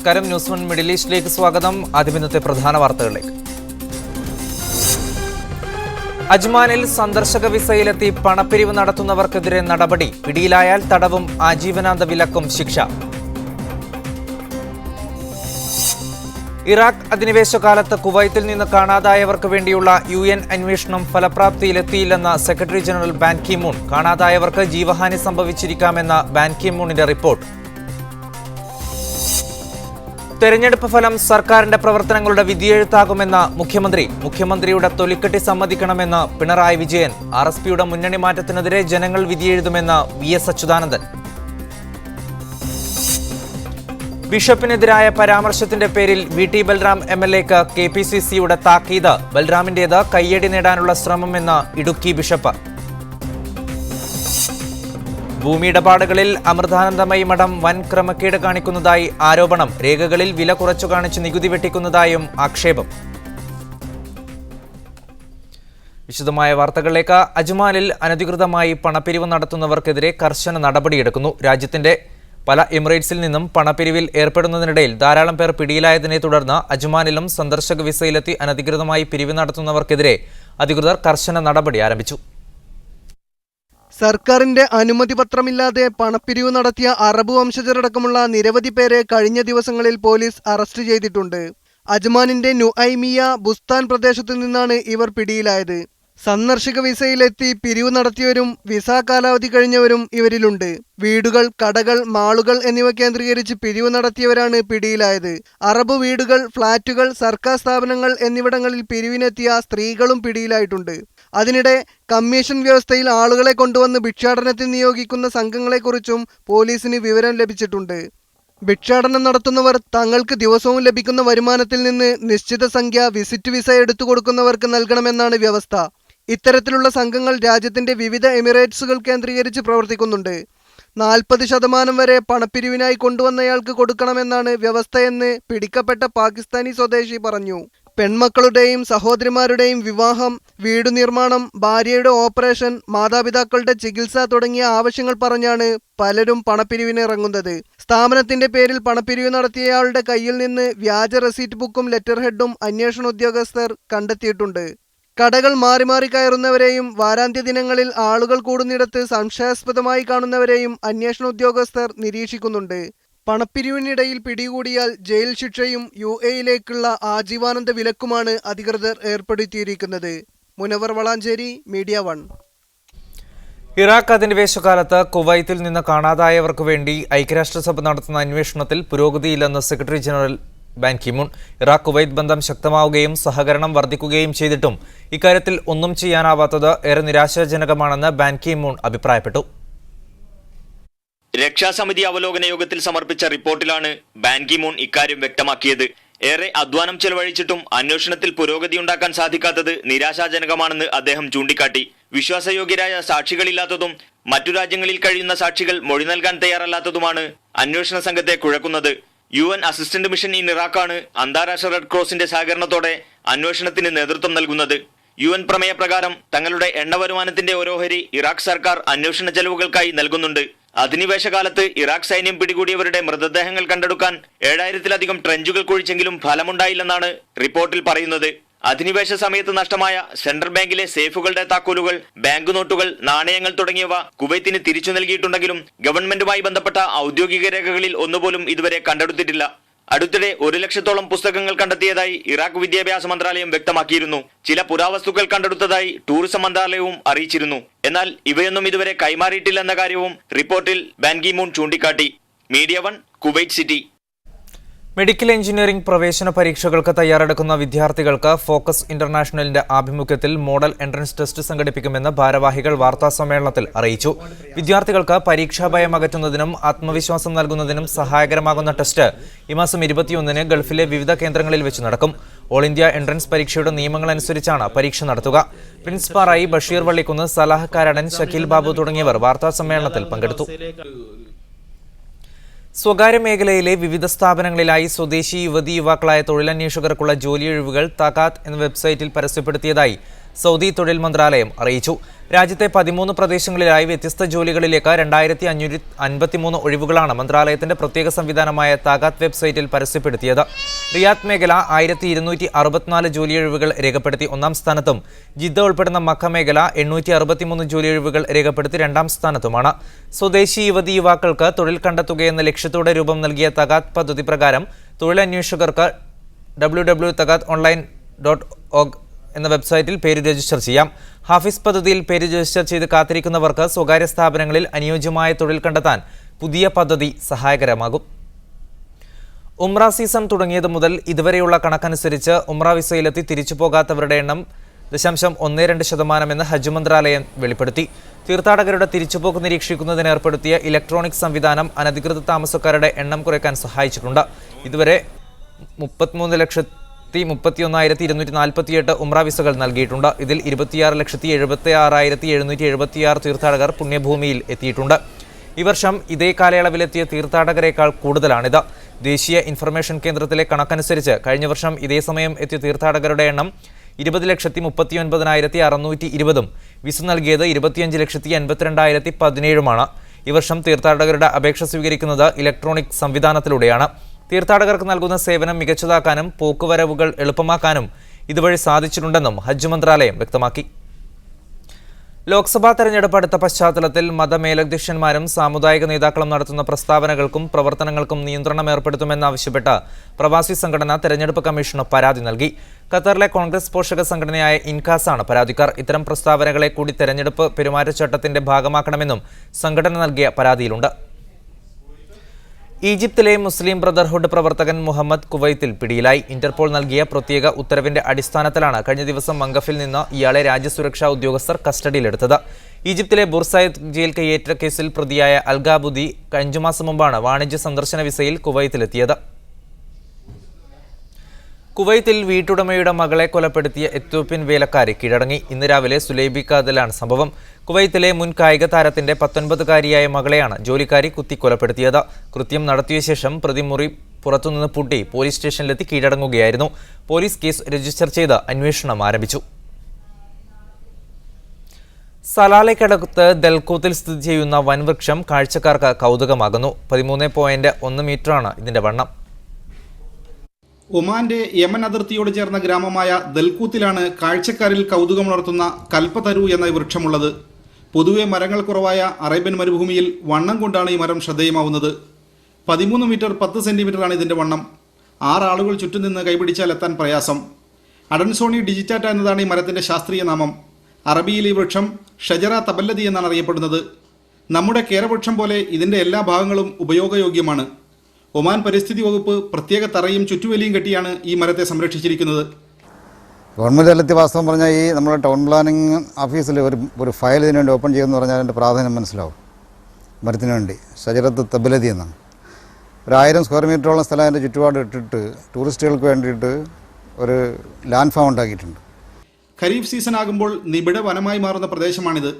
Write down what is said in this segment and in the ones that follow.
നമസ്കാരം. News 1 middle ഈസ്റ്റിലേക്ക് സ്വാഗതം. ആദ്യം ഇന്നത്തെ പ്രധാന വാർത്തകളിലേക്ക്. അജ്മാനിൽ സന്ദർശക വിസയിലെത്തി പണപ്പിരിവ് നടത്തുന്നവർക്കെതിരെ നടപടി. പിടിയിലായാൽ തടവും ആജീവനാന്ത വിലക്കും ശിക്ഷ. ഇറാഖ് അധിനിവേശകാലത്ത് കുവൈത്തിൽ നിന്ന് കാണാതായവർക്ക് വേണ്ടിയുള്ള UN അന്വേഷണം ഫലപ്രാപ്തിയിലെത്തിയില്ലെന്ന secretary general Ban Ki Moon. കാണാതായവർക്ക് ജീവഹാനി സംഭവിച്ചിരിക്കാമെന്ന ബാൻ കി മൂണിന്റെ റിപ്പോർട്ട്. തെരഞ്ഞെടുപ്പ് ഫലം സർക്കാരിന്റെ പ്രവർത്തനങ്ങളുടെ വിധിയെഴുത്താകുമെന്ന മുഖ്യമന്ത്രിയുടെ തൊലിക്കെട്ടി സമ്മതിക്കണമെന്ന് പിണറായി വിജയൻ. RSPയുടെ മുന്നണി മാറ്റത്തിനെതിരെ ജനങ്ങൾ വിധിയെഴുതുമെന്ന് VS അച്യുതാനന്ദൻ. ബിഷപ്പിനെതിരായ പരാമർശത്തിന്റെ പേരിൽ VT ബൽറാം MLAക്ക് KPCCയുടെ താക്കീത്. ബൽറാമിന്റേത് കയ്യടി നേടാനുള്ള ശ്രമമെന്ന് ഇടുക്കി ബിഷപ്പ്. ഭൂമിയിടപാടുകളിൽ അമൃതാനന്ദമയി മഠം വൻ ക്രമക്കേട് കാണിക്കുന്നതായി ആരോപണം. രേഖകളിൽ വില കുറച്ചു കാണിച്ച് നികുതി വെട്ടിക്കുന്നതായും ആക്ഷേപം. വിശദമായ വാർത്തകളിലേക്ക്. അജ്മാനിൽ അനധികൃതമായി പണപ്പിരിവ് നടത്തുന്നവർക്കെതിരെ കർശന നടപടിയെടുക്കുന്നു. രാജ്യത്തിന്റെ പല എമിറേറ്റ്സിൽ നിന്നും പണപ്പിരിവിൽ ഏർപ്പെടുന്നതിനിടയിൽ ധാരാളം പേർ പിടിയിലായതിനെ തുടർന്ന് അജ്മാനിലും സന്ദർശക വിസയിലെത്തി അനധികൃതമായി പിരിവ് നടത്തുന്നവർക്കെതിരെ അധികൃതർ കർശന നടപടി ആരംഭിച്ചു. സർക്കാരിന്റെ അനുമതി പത്രമില്ലാതെ പണപ്പിരിവ് നടത്തിയ അറബ് വംശജരടക്കമുള്ള നിരവധി പേരെ കഴിഞ്ഞ ദിവസങ്ങളിൽ പോലീസ് അറസ്റ്റ് ചെയ്തിട്ടുണ്ട്. അജ്മാനിന്റെ നുഐമിയ ബുസ്താൻ പ്രദേശത്തു നിന്നാണ് ഇവർ പിടിയിലായത്. സന്ദർശക വിസയിലെത്തി പിരിവ് നടത്തിയവരും വിസ കാലാവധി കഴിഞ്ഞവരും ഇവരിലുണ്ട്. വീടുകൾ, കടകൾ, മാളുകൾ എന്നിവ കേന്ദ്രീകരിച്ച് പിരിവ് നടത്തിയവരാണ് പിടിയിലായത്. അറബ് വീടുകൾ, ഫ്ളാറ്റുകൾ, സർക്കാർ സ്ഥാപനങ്ങൾ എന്നിവിടങ്ങളിൽ പിരിവിനെത്തിയ സ്ത്രീകളും പിടിയിലായിട്ടുണ്ട്. അതിനിടെ കമ്മീഷൻ വ്യവസ്ഥയിൽ ആളുകളെ കൊണ്ടുവന്ന് ഭിക്ഷാടനത്തിന് നിയോഗിക്കുന്ന സംഘങ്ങളെക്കുറിച്ചും പോലീസിന് വിവരം ലഭിച്ചിട്ടുണ്ട്. ഭിക്ഷാടനം നടത്തുന്നവർ തങ്ങൾക്ക് ദിവസവും ലഭിക്കുന്ന വരുമാനത്തിൽ നിന്ന് നിശ്ചിത സംഖ്യ വിസിറ്റ് വിസ എടുത്തു കൊടുക്കുന്നവർക്ക് നൽകണമെന്നാണ് വ്യവസ്ഥ. ഇത്തരത്തിലുള്ള സംഘങ്ങൾ രാജ്യത്തിന്റെ വിവിധ എമിറേറ്റ്സുകൾ കേന്ദ്രീകരിച്ച് പ്രവർത്തിക്കുന്നുണ്ട്. 40% വരെ പണപ്പിരിവിനായി കൊണ്ടുവന്നയാൾക്ക് കൊടുക്കണമെന്നാണ് വ്യവസ്ഥയെന്ന് പിടിക്കപ്പെട്ട പാകിസ്ഥാനി സ്വദേശി പറഞ്ഞു. പെൺമക്കളുടെയും സഹോദരിമാരുടെയും വിവാഹം, വീടു നിർമ്മാണം, ഭാര്യയുടെ ഓപ്പറേഷൻ, മാതാപിതാക്കളുടെ ചികിത്സ തുടങ്ങിയ ആവശ്യങ്ങൾ പറഞ്ഞാണ് പലരും പണപ്പിരിവിന് ഇറങ്ങുന്നത്. സ്ഥാപനത്തിന്റെ പേരിൽ പണപ്പിരിവ് നടത്തിയയാളുടെ കയ്യിൽ നിന്ന് വ്യാജ റെസീറ്റ് ബുക്കും ലെറ്റർ ഹെഡും അന്വേഷണ ഉദ്യോഗസ്ഥർ കണ്ടെത്തിയിട്ടുണ്ട്. കടകൾ മാറി മാറി കയറുന്നവരെയും വാരാന്ത്യ ദിനങ്ങളിൽ ആളുകൾ കൂടുന്നിടത്ത് സംശയാസ്പദമായി കാണുന്നവരെയും അന്വേഷണ ഉദ്യോഗസ്ഥർ നിരീക്ഷിക്കുന്നുണ്ട്. പണപ്പിരിവിനിടയിൽ പിടികൂടിയാൽ ജയിൽ ശിക്ഷയും UAE-യിലേക്കുള്ള ആജീവാനന്ത വിലക്കുമാണ് അധികൃതർ ഏർപ്പെടുത്തിയിരിക്കുന്നത്. മുനവർ വളാഞ്ചേരി, മീഡിയ 1. ഇറാഖ് അധിനിവേശകാലത്ത് കുവൈത്തിൽ നിന്ന് കാണാതായവർക്ക് വേണ്ടി ഐക്യരാഷ്ട്രസഭ നടത്തുന്ന അന്വേഷണത്തിൽ പുരോഗതിയില്ലെന്ന് secretary general Ban Ki Moon. Iraq Kuwait ബന്ധം ശക്തമാവുകയും സഹകരണം വർദ്ധിക്കുകയും ചെയ്തിട്ടും ഇക്കാര്യത്തിൽ ഒന്നും ചെയ്യാനാവാത്തത് ഏറെ നിരാശാജനകമാണെന്ന് ബാൻ കി മൂൺ അഭിപ്രായപ്പെട്ടു. രക്ഷാസമിതി അവലോകന യോഗത്തിൽ സമർപ്പിച്ച റിപ്പോർട്ടിലാണ് ബാൻ കി മൂൺ ഇക്കാര്യം വ്യക്തമാക്കിയത്. ഏറെ അധ്വാനം ചെലവഴിച്ചിട്ടും അന്വേഷണത്തിൽ പുരോഗതിയുണ്ടാക്കാൻ സാധിക്കാത്തത് നിരാശാജനകമാണെന്ന് അദ്ദേഹം ചൂണ്ടിക്കാട്ടി. വിശ്വാസയോഗ്യരായ സാക്ഷികളില്ലാത്തതും മറ്റു രാജ്യങ്ങളിൽ കഴിയുന്ന സാക്ഷികൾ മൊഴി നൽകാൻ തയ്യാറല്ലാത്തതുമാണ് അന്വേഷണ സംഘത്തെ കുഴക്കുന്നത്. UN അസിസ്റ്റന്റ് മിഷൻ ഇൻ ഇറാഖാണ് അന്താരാഷ്ട്ര റെഡ് ക്രോസിന്റെ സഹകരണത്തോടെ അന്വേഷണത്തിന് നേതൃത്വം നൽകുന്നത്. UN പ്രമേയപ്രകാരം തങ്ങളുടെ എണ്ണ വരുമാനത്തിന്റെ ഓരോഹരി ഇറാഖ് സർക്കാർ അന്വേഷണ ചെലവുകൾക്കായി നൽകുന്നുണ്ട്. അധിനിവേശകാലത്ത് ഇറാഖ് സൈന്യം പിടികൂടിയവരുടെ മൃതദേഹങ്ങൾ കണ്ടെടുക്കാൻ 7000-ലധികം ട്രെഞ്ചുകൾ കുഴിച്ചെങ്കിലും ഫലമുണ്ടായില്ലെന്നാണ് റിപ്പോർട്ടിൽ പറയുന്നത്. അധിനിവേശ സമയത്ത് നഷ്ടമായ സെൻട്രൽ ബാങ്കിലെ സേഫുകളുടെ താക്കോലുകൾ, ബാങ്ക് നോട്ടുകൾ, നാണയങ്ങൾ തുടങ്ങിയവ കുവൈത്തിന് തിരിച്ചു നൽകിയിട്ടുണ്ടെങ്കിലും ഗവൺമെന്റുമായി ബന്ധപ്പെട്ട ഔദ്യോഗിക രേഖകളിൽ ഒന്നുപോലും ഇതുവരെ കണ്ടെടുത്തിട്ടില്ല. അടുത്തിടെ 100,000-ഓളം പുസ്തകങ്ങൾ കണ്ടെത്തിയതായി ഇറാഖ് വിദ്യാഭ്യാസ മന്ത്രാലയം വ്യക്തമാക്കിയിരുന്നു. ചില പുരാവസ്തുക്കൾ കണ്ടെടുത്തതായി ടൂറിസം മന്ത്രാലയവും അറിയിച്ചിരുന്നു. എന്നാൽ ഇവയൊന്നും ഇതുവരെ കൈമാറിയിട്ടില്ലെന്ന കാര്യവും റിപ്പോർട്ടിൽ ബാൻ കി മൂൺ ചൂണ്ടിക്കാട്ടി. Media 1, Kuwait city. Medical engineering പ്രവേശന പരീക്ഷകൾക്ക് തയ്യാറെടുക്കുന്ന വിദ്യാർത്ഥികൾക്ക് ഫോക്കസ് ഇന്റർനാഷണലിന്റെ ആഭിമുഖ്യത്തിൽ മോഡൽ എൻട്രൻസ് ടെസ്റ്റ് സംഘടിപ്പിക്കുമെന്ന് ഭാരവാഹികൾ വാർത്താസമ്മേളനത്തിൽ അറിയിച്ചു. വിദ്യാർത്ഥികൾക്ക് പരീക്ഷാഭയം അകറ്റുന്നതിനും ആത്മവിശ്വാസം നൽകുന്നതിനും സഹായകരമാകുന്ന ടെസ്റ്റ് ഈ മാസം 21-ന് ഗൾഫിലെ വിവിധ കേന്ദ്രങ്ങളിൽ വെച്ച് നടക്കും. ഓൾ ഇന്ത്യ എൻട്രൻസ് പരീക്ഷയുടെ നിയമങ്ങളനുസരിച്ചാണ് പരീക്ഷ നടത്തുക. പ്രിൻസിപ്പാൾ ബഷീർ വള്ളിക്കുന്ന്, സലാഹ് കാരടൻ, ഷക്കീൽ ബാബു തുടങ്ങിയവർ വാർത്താസമ്മേളനത്തിൽ പങ്കെടുത്തു. സ്വകാര്യ മേഖലയിലെ വിവിധ സ്ഥാപനങ്ങളിലായി സ്വദേശി യുവതി യുവാക്കളായ തൊഴിലന്വേഷകർക്കുള്ള ജോലിയൊഴിവുകൾ തകാത്ത് എന്ന വെബ്സൈറ്റിൽ പരസ്യപ്പെടുത്തിയതായി സൗദി തൊഴിൽ മന്ത്രാലയം അറിയിച്ചു. രാജ്യത്തെ 13 പ്രദേശങ്ങളിലായി വ്യത്യസ്ത ജോലികളിലേക്ക് 2553 ഒഴിവുകളാണ് മന്ത്രാലയത്തിന്റെ പ്രത്യേക സംവിധാനമായ താഗാത്ത് വെബ്സൈറ്റിൽ പരസ്യപ്പെടുത്തിയത്. റിയാദ് മേഖല 1264 ജോലിയൊഴിവുകൾ രേഖപ്പെടുത്തി 1-ാം സ്ഥാനത്തും ജിദ്ദ ഉൾപ്പെടുന്ന മക്ക മേഖല 863 ജോലിയൊഴിവുകൾ രേഖപ്പെടുത്തി 2-ാം സ്ഥാനത്തുമാണ്. സ്വദേശി യുവതീ-യുവാക്കൾക്ക് തൊഴിൽ കണ്ടെത്തുകയെന്ന ലക്ഷ്യത്തോടെ രൂപം നൽകിയ തഗാത്ത് പദ്ധതി പ്രകാരം തൊഴിലന്വേഷകർക്ക് www.tagattonline.org എന്ന വെബ്സൈറ്റിൽ പേര് രജിസ്റ്റർ ചെയ്യാം. ഹാഫിസ് പദ്ധതിയിൽ പേര് രജിസ്റ്റർ ചെയ്ത് കാത്തിരിക്കുന്നവർക്ക് സ്വകാര്യ സ്ഥാപനങ്ങളിൽ അനുയോജ്യമായ തൊഴിൽ കണ്ടെത്താൻ പുതിയ പദ്ധതി സഹായകരമാകും. ഉംറ സീസൺ തുടങ്ങിയത് മുതൽ ഇതുവരെയുള്ള കണക്കനുസരിച്ച് ഉംറ വിസയിലെത്തി തിരിച്ചു പോകാത്തവരുടെ എണ്ണം 0.12% എന്ന് ഹജ്ജ് മന്ത്രാലയം വെളിപ്പെടുത്തി. തീർത്ഥാടകരുടെ തിരിച്ചുപോക്ക് നിരീക്ഷിക്കുന്നതിന് ഏർപ്പെടുത്തിയ ഇലക്ട്രോണിക് സംവിധാനം അനധികൃത താമസക്കാരുടെ എണ്ണം കുറയ്ക്കാൻ സഹായിച്ചിട്ടുണ്ട്. ഇതുവരെ 33,31,248 ഉംറ വിസകൾ നൽകിയിട്ടുണ്ട്. ഇതിൽ 26,76,776 തീർത്ഥാടകർ പുണ്യഭൂമിയിൽ എത്തിയിട്ടുണ്ട്. ഈ വർഷം ഇതേ കാലയളവിലെത്തിയ തീർത്ഥാടകരെക്കാൾ കൂടുതലാണിത്. ദേശീയ ഇൻഫർമേഷൻ കേന്ദ്രത്തിലെ കണക്കനുസരിച്ച് കഴിഞ്ഞ വർഷം ഇതേ സമയം എത്തിയ തീർത്ഥാടകരുടെ എണ്ണം 20,39,620 വിസ നൽകിയത് 25,82,017 ഈ വർഷം തീർത്ഥാടകരുടെ അപേക്ഷ സ്വീകരിക്കുന്നത് ഇലക്ട്രോണിക് സംവിധാനത്തിലൂടെയാണ്. തീർത്ഥാടകർക്ക് നൽകുന്ന സേവനം മികച്ചതാക്കാനും പോക്കുവരവുകൾ എളുപ്പമാക്കാനും ഇതുവഴി സാധിച്ചിട്ടുണ്ടെന്നും ഹജ്ജ് മന്ത്രാലയം വ്യക്തമാക്കി. ലോക്സഭാ തെരഞ്ഞെടുപ്പ് അടുത്ത പശ്ചാത്തലത്തിൽ മതമേലധ്യക്ഷന്മാരും സാമുദായിക നേതാക്കളും നടത്തുന്ന പ്രസ്താവനകൾക്കും പ്രവർത്തനങ്ങൾക്കും നിയന്ത്രണം ഏർപ്പെടുത്തുമെന്നാവശ്യപ്പെട്ട് പ്രവാസി സംഘടന തെരഞ്ഞെടുപ്പ് കമ്മീഷന് പരാതി നൽകി. ഖത്തറിലെ കോൺഗ്രസ് പോഷക സംഘടനയായ ഇൻകാസാണ് പരാതിക്കാർ. ഇത്തരം പ്രസ്താവനകളെ കൂടി തെരഞ്ഞെടുപ്പ് പെരുമാറ്റച്ചട്ടത്തിന്റെ ഭാഗമാക്കണമെന്നും സംഘടന നൽകിയ പരാതിയിലുണ്ട്. ഈജിപ്തിലെ മുസ്ലിം ബ്രദർഹുഡ് പ്രവർത്തകൻ മുഹമ്മദ് കുവൈത്തിൽ പിടിയിലായി. ഇന്റർപോൾ നൽകിയ പ്രത്യേക ഉത്തരവിന്റെ അടിസ്ഥാനത്തിലാണ് കഴിഞ്ഞ ദിവസം മംഗഫിൽ നിന്ന് ഇയാളെ രാജ്യസുരക്ഷാ ഉദ്യോഗസ്ഥർ കസ്റ്റഡിയിലെടുത്തത്. ഈജിപ്തിലെ ബുർസായിദ് ജയിൽ കയ്യേറ്റ കേസിൽ പ്രതിയായ അൽഗാബുദി 5 മാസം മുമ്പാണ് വാണിജ്യ സന്ദർശന വിസയിൽ കുവൈത്തിലെത്തിയത്. കുവൈത്തിൽ വീട്ടുടമയുടെ മകളെ കൊലപ്പെടുത്തിയ എത്യോപ്യൻ വേലക്കാരി കീഴടങ്ങി. ഇന്ന് രാവിലെ സുലൈബിക്കാതിലാണ് സംഭവം. കുവൈത്തിലെ മുൻ കായിക താരത്തിന്റെ 19-കാരിയായ മകളെയാണ് ജോലിക്കാരി കുത്തിക്കൊലപ്പെടുത്തിയത്. കൃത്യം നടത്തിയ ശേഷം പ്രതി മുറി പുറത്തുനിന്ന് പൂട്ടി പോലീസ് സ്റ്റേഷനിലെത്തി കീഴടങ്ങുകയായിരുന്നു. പോലീസ് കേസ് രജിസ്റ്റർ ചെയ്ത് അന്വേഷണം ആരംഭിച്ചു. സലാലയ്ക്കടുത്ത് ദൽകൂത്തിൽ സ്ഥിതി ചെയ്യുന്ന വൻവൃക്ഷം കാഴ്ചക്കാർക്ക് കൗതുകമാകുന്നു. 13.1 മീറ്ററാണ് ഇതിന്റെ വണ്ണം. ഒമാന്റെ യമൻ അതിർത്തിയോട് ചേർന്ന ഗ്രാമമായ ദൽകൂത്തിലാണ് കാഴ്ചക്കാരിൽ കൗതുകമുണർത്തുന്ന കൽപ്പതരു എന്ന വൃക്ഷമുള്ളത്. പൊതുവെ മരങ്ങൾ കുറവായ അറേബ്യൻ മരുഭൂമിയിൽ വണ്ണം കൊണ്ടാണ് ഈ മരം ശ്രദ്ധേയമാവുന്നത്. 13 മീറ്റർ 10 സെന്റിമീറ്ററാണ് ഇതിന്റെ വണ്ണം. 6 ആളുകൾ ചുറ്റും നിന്ന് കൈപിടിച്ചാൽ എത്താൻ പ്രയാസം. അഡൻസോണി ഡിജിറ്റാറ്റ എന്നതാണ് ഈ മരത്തിന്റെ ശാസ്ത്രീയ നാമം. അറബിയിൽ ഈ വൃക്ഷം ഷജറ തബല്ലദി എന്നാണ് അറിയപ്പെടുന്നത്. നമ്മുടെ കേരവൃക്ഷം പോലെ ഇതിന്റെ എല്ലാ ഭാഗങ്ങളും ഉപയോഗയോഗ്യമാണ്. ഒമാൻ പരിസ്ഥിതി വകുപ്പ് പ്രത്യേക തറയും ചുറ്റുവേലിയും കെട്ടിയാണ് ഈ മരത്തെ സംരക്ഷിച്ചിരിക്കുന്നത്. ഗവൺമെൻറ് തലത്തിൽ വാസ്തവം പറഞ്ഞാൽ ഈ നമ്മുടെ ടൗൺ പ്ലാനിങ് ഓഫീസിൽ ഒരു ഫയൽ ഇതിനു വേണ്ടി ഓപ്പൺ ചെയ്യുമെന്ന് പറഞ്ഞാൽ അതിൻ്റെ പ്രാധാന്യം മനസ്സിലാവും. മരത്തിന് വേണ്ടി ഷജറത്ത് തബലദി എന്നാണ്. 1000 സ്ക്വയർ മീറ്ററോളം സ്ഥലം അതിൻ്റെ ചുറ്റുപാട് ഇട്ടിട്ട് ടൂറിസ്റ്റുകൾക്ക് വേണ്ടിയിട്ട് ഒരു ലാൻഡ് ഫാം ഉണ്ടാക്കിയിട്ടുണ്ട്. ഖരീഫ് സീസൺ ആകുമ്പോൾ നിബിഡ വനമായി മാറുന്ന പ്രദേശമാണിത്.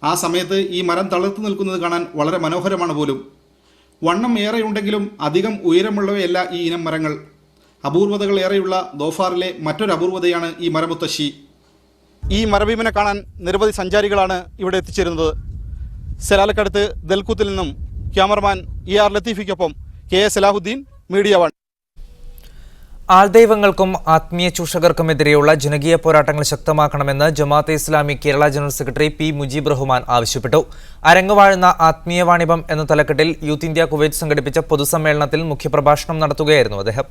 ആ സമയത്ത് ഈ മരം തളർത്തു നിൽക്കുന്നത് കാണാൻ വളരെ മനോഹരമാണ് പോലും. വണ്ണം ഏറെയുണ്ടെങ്കിലും അധികം ഉയരമുള്ളവയല്ല ഈ ഇനം മരങ്ങൾ. അപൂർവതകൾ ഏറെയുള്ള ദോഫാറിലെ മറ്റൊരു അപൂർവതയാണ് ഈ മരമുത്തശ്ശി. ഈ മരഭീമനെ കാണാൻ നിരവധി സഞ്ചാരികളാണ് ഇവിടെ എത്തിച്ചേരുന്നത്. സലാലക്കടുത്ത് ദൽകൂത്തിൽ നിന്നും ക്യാമറമാൻ ER ലത്തീഫിക്കൊപ്പം KA സലാഹുദ്ദീൻ, മീഡിയ 1. ആൾദൈവങ്ങൾക്കും ആത്മീയ ചൂഷകർക്കുമെതിരെയുള്ള ജനകീയ പോരാട്ടങ്ങൾ ശക്തമാക്കണമെന്ന് Jamaat-e Islami Kerala general secretary P. Mujeeb Rahman ആവശ്യപ്പെട്ടു. അരങ്ങുവാഴുന്ന ആത്മീയ വാണിഭം എന്ന തലക്കെട്ടിൽ യൂത്ത് ഇന്ത്യ കുവൈറ്റ് സംഘടിപ്പിച്ച പൊതുസമ്മേളനത്തിൽ മുഖ്യപ്രഭാഷണം നടത്തുകയായിരുന്നു അദ്ദേഹം.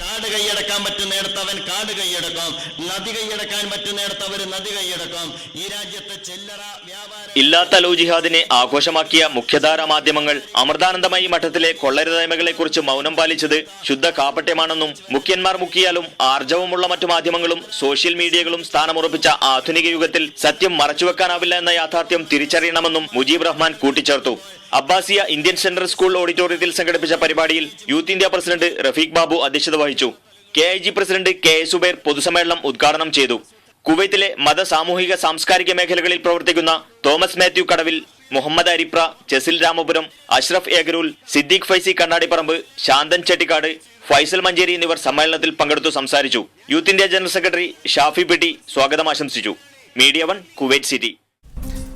കാട് കൈയടക്കാൻ പറ്റുന്നിടത്തവൻ കാട് കൈയടക്കാം, നദി കൈയടക്കാൻ പറ്റുന്നിടത്തവർ നദി കൈയടക്കാം. ഈ രാജ്യത്തെ ചില്ലറ വ്യാപാര ഇല്ലാത്ത ലോ ജിഹാദിനെ ആഘോഷമാക്കിയ മുഖ്യധാരാ മാധ്യമങ്ങൾ അമൃതാനന്ദമയി മഠത്തിലെ കൊള്ളരുതായ്മകളെ കുറിച്ച് മൗനം പാലിച്ചത് ശുദ്ധ കാപട്യമാണെന്നും മുഖ്യന്മാർ മുക്കിയാലും ആർജവമുള്ള മറ്റു മാധ്യമങ്ങളും സോഷ്യൽ മീഡിയകളും സ്ഥാനമുറപ്പിച്ച ആധുനിക യുഗത്തിൽ സത്യം മറച്ചുവെക്കാനാവില്ല എന്ന യാഥാർത്ഥ്യം തിരിച്ചറിയണമെന്നും മുജീബ് റഹ്മാൻ കൂട്ടിച്ചേർത്തു. അബ്ബാസിയ ഇന്ത്യൻ സെൻട്രൽ സ്കൂൾ ഓഡിറ്റോറിയത്തിൽ സംഘടിപ്പിച്ച പരിപാടിയിൽ youth India president Rafeeq Babu അധ്യക്ഷത വഹിച്ചു. KIG പ്രസിഡന്റ് KA സുബൈർ പൊതുസമ്മേളനം ഉദ്ഘാടനം ചെയ്തു. കുവൈത്തിലെ മത സാമൂഹിക സാംസ്കാരിക മേഖലകളിൽ പ്രവർത്തിക്കുന്ന തോമസ് മാത്യു കടവിൽ, മുഹമ്മദ് അരിപ്ര, ജസിൽ രാമപുരം, അഷ്റഫ് ഏഗരൂൽ, സിദ്ദീഖ് ഫൈസി കണ്ണാടിപ്പറമ്പ്, ശാന്തൻ ചെട്ടിക്കാട്, ഫൈസൽ മഞ്ചേരി എന്നിവർ സമ്മേളനത്തിൽ പങ്കെടുത്തു സംസാരിച്ചു. Youth India general secretary Shafi പെട്ടി സ്വാഗതം ആശംസിച്ചു. Media 1 Kuwait city.